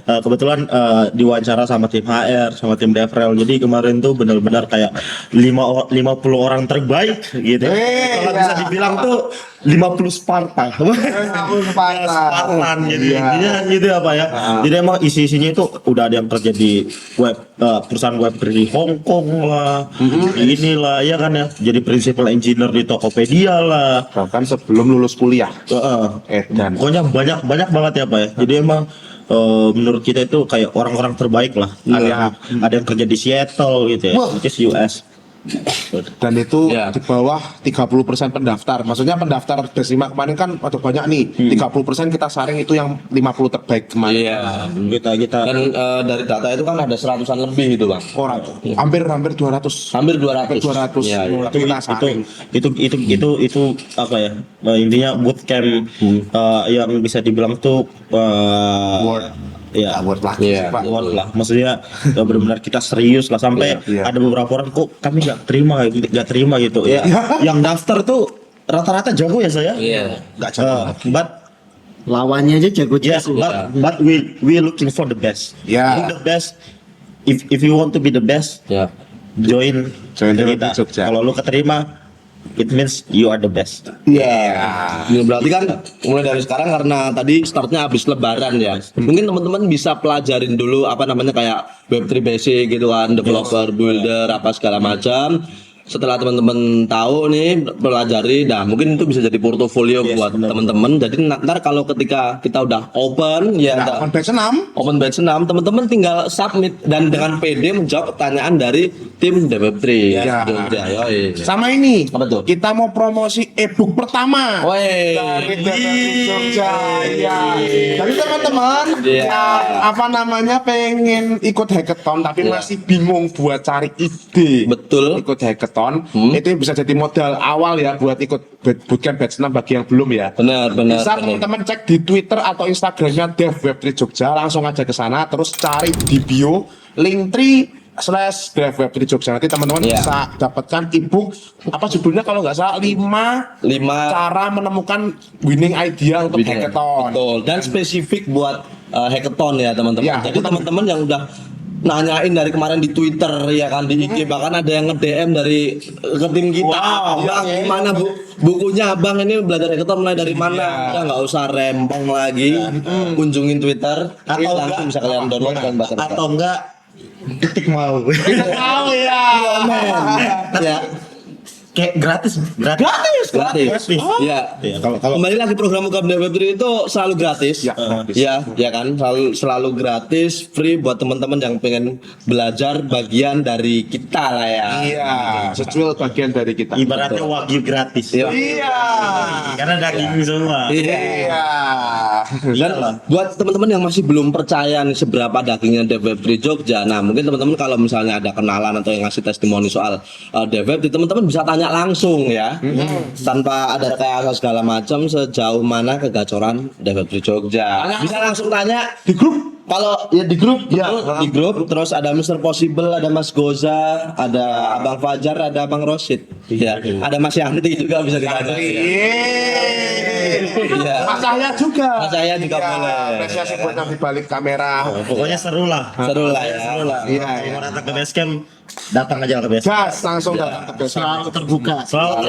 [SPEAKER 5] Kebetulan diwawancara sama tim HR, sama tim Devrel. Jadi kemarin tuh benar-benar kayak 50 orang terbaik gitu. Kalau bisa dibilang tuh 50 Sparta.
[SPEAKER 1] 50
[SPEAKER 5] Spartan gitu. Gitu apa ya. Jadi emang isi-isinya itu udah ada yang kerja di web perusahaan web di Hong Kong lah. Inilah ya kan ya. Jadi principal engineer di Tokopedia lah.
[SPEAKER 1] Bahkan sebelum lulus kuliah.
[SPEAKER 5] Dan pokoknya banyak banget ya Pak ya. Jadi emang menurut kita itu kayak orang-orang terbaik lah. Ada yang kerja di Seattle gitu ya, which is US.
[SPEAKER 1] Dan itu di bawah 30% pendaftar. Maksudnya pendaftar batch 5 kemarin kan ada banyak nih. 30% kita saring itu yang 50 terbaik kemarin.
[SPEAKER 2] Iya.
[SPEAKER 5] Kita
[SPEAKER 2] Dan dari data itu kan ada 100-an lebih itu bang.
[SPEAKER 1] Orang hampir 200.
[SPEAKER 2] Hampir 200.
[SPEAKER 1] Hampir 200.
[SPEAKER 2] Iya, iya.
[SPEAKER 1] Kita saring.
[SPEAKER 5] itu apa ya? Intinya bootcamp yang bisa dibilang tuh
[SPEAKER 1] Award lah.
[SPEAKER 5] Award lah. Maksudnya benar-benar kita serius lah sampai ada beberapa orang kok kami nggak terima gitu. Ya, yang daftar tuh rata-rata jago ya saya.
[SPEAKER 2] Iya.
[SPEAKER 1] Nggak jago.
[SPEAKER 5] But
[SPEAKER 3] Lawannya aja jago
[SPEAKER 5] yes, but we looking for the best.
[SPEAKER 1] Yeah.
[SPEAKER 5] The best. If you want to be the best, join kita.
[SPEAKER 1] Jogja.
[SPEAKER 5] Kalau lu keterima, it means you are the best.
[SPEAKER 2] Ini berarti kan mulai dari sekarang karena tadi startnya habis lebaran ya. Mungkin teman-teman bisa pelajarin dulu apa namanya kayak Web3 basic gitu kan, developer, builder, apa segala macam. Setelah teman-teman tahu nih pelajari, nah mungkin itu bisa jadi portofolio buat teman-teman. Jadi ntar kalau ketika kita udah open
[SPEAKER 1] Open batch 6.
[SPEAKER 2] Open batch 6, teman-teman tinggal submit dan dengan PD menjawab pertanyaan dari tim Web3 Jogja.
[SPEAKER 1] Sama ini.
[SPEAKER 2] Apa tuh?
[SPEAKER 1] Kita mau promosi e-book pertama.
[SPEAKER 2] Woi.
[SPEAKER 1] Dari Web3 Jogja. Iya. Jadi teman-teman apa namanya pengen ikut hackathon tapi masih bingung buat cari ide.
[SPEAKER 2] Betul.
[SPEAKER 1] Ikut hackathon itu bisa jadi modal awal ya buat ikut bootcamp batch 6 bagi yang belum ya.
[SPEAKER 2] Benar.
[SPEAKER 1] Bisa teman-teman cek di Twitter atau Instagramnya Dev Web3 Jogja, langsung aja ke sana terus cari di bio Linktree www.devweb3 Jogja. Nanti teman-teman
[SPEAKER 2] Iya.
[SPEAKER 1] bisa dapatkan ebook apa judulnya kalau nggak salah 5
[SPEAKER 2] 5
[SPEAKER 1] cara menemukan winning idea untuk hackathon.
[SPEAKER 2] Betul. Dan spesifik buat hackathon ya teman-teman.
[SPEAKER 1] Ya,
[SPEAKER 2] Jadi teman-teman yang udah nanyain dari kemarin di Twitter ya kan di IG bahkan ada yang nge-DM dari ke tim kita. Bang, gimana bukunya Abang ini belajar hackathon mulai dari mana? Ya nggak usah rempong lagi. Kunjungin Twitter, terus langsung bisa kalian download dan baca.
[SPEAKER 5] Atau enggak ketik mau.
[SPEAKER 1] Tahu ya.
[SPEAKER 2] Ya,
[SPEAKER 5] Kayak gratis.
[SPEAKER 2] gratis. Ya.
[SPEAKER 5] Iya, kalau
[SPEAKER 2] Kembali lagi program UKM Web3 itu selalu gratis.
[SPEAKER 1] Ya, gratis.
[SPEAKER 2] Ya kan, selalu gratis, free buat teman-teman yang pengen belajar bagian dari kita lah ya.
[SPEAKER 1] Iya, secuil bagian dari kita.
[SPEAKER 5] ibaratnya wagyu gratis.
[SPEAKER 2] Iya.
[SPEAKER 1] Iya.
[SPEAKER 5] Karena daging semua.
[SPEAKER 2] Iya.
[SPEAKER 1] Iya.
[SPEAKER 2] Dan buat teman-teman yang masih belum percaya nih seberapa dagingnya DevWeb3 Jogja, nah mungkin teman-teman kalau misalnya ada kenalan atau yang ngasih testimoni soal DevWeb3, teman-teman bisa tanya langsung ya, tanpa ada rekayasa segala macam sejauh mana kegacoran DevWeb3 Jogja. Bisa langsung tanya
[SPEAKER 1] Di grup.
[SPEAKER 2] kalau ya di grup, di grup, terus ada Mr. Possible, ada Mas Goza, ada Abang Fajar, ada Abang Rosid, ya, ada Mas Yanti juga bisa ditanya. Iya.
[SPEAKER 1] Mas Cahya juga.
[SPEAKER 2] Mas Cahya juga
[SPEAKER 1] Iya,
[SPEAKER 2] boleh.
[SPEAKER 1] Apresiasi buat yang di balik kamera.
[SPEAKER 5] Pokoknya seru lah.
[SPEAKER 2] Seru lah ya.
[SPEAKER 1] Iya,
[SPEAKER 5] Kalau mau datang ke basecamp, datang aja ke basecamp.
[SPEAKER 1] Gas langsung datang ke base.
[SPEAKER 3] Selalu terbuka.
[SPEAKER 5] Selalu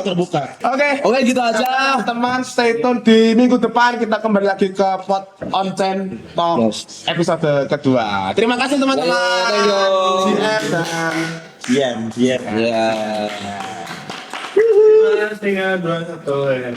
[SPEAKER 5] terbuka.
[SPEAKER 1] Oke.
[SPEAKER 2] Oke gitu aja.
[SPEAKER 1] Teman stay tune di minggu depan kita kembali lagi ke Pod On Chain Talk episode kedua. Terima kasih teman-teman.
[SPEAKER 2] Thank you.
[SPEAKER 1] GM dan
[SPEAKER 5] Iya.
[SPEAKER 2] Ya.
[SPEAKER 4] Tinggal 2-1 ya.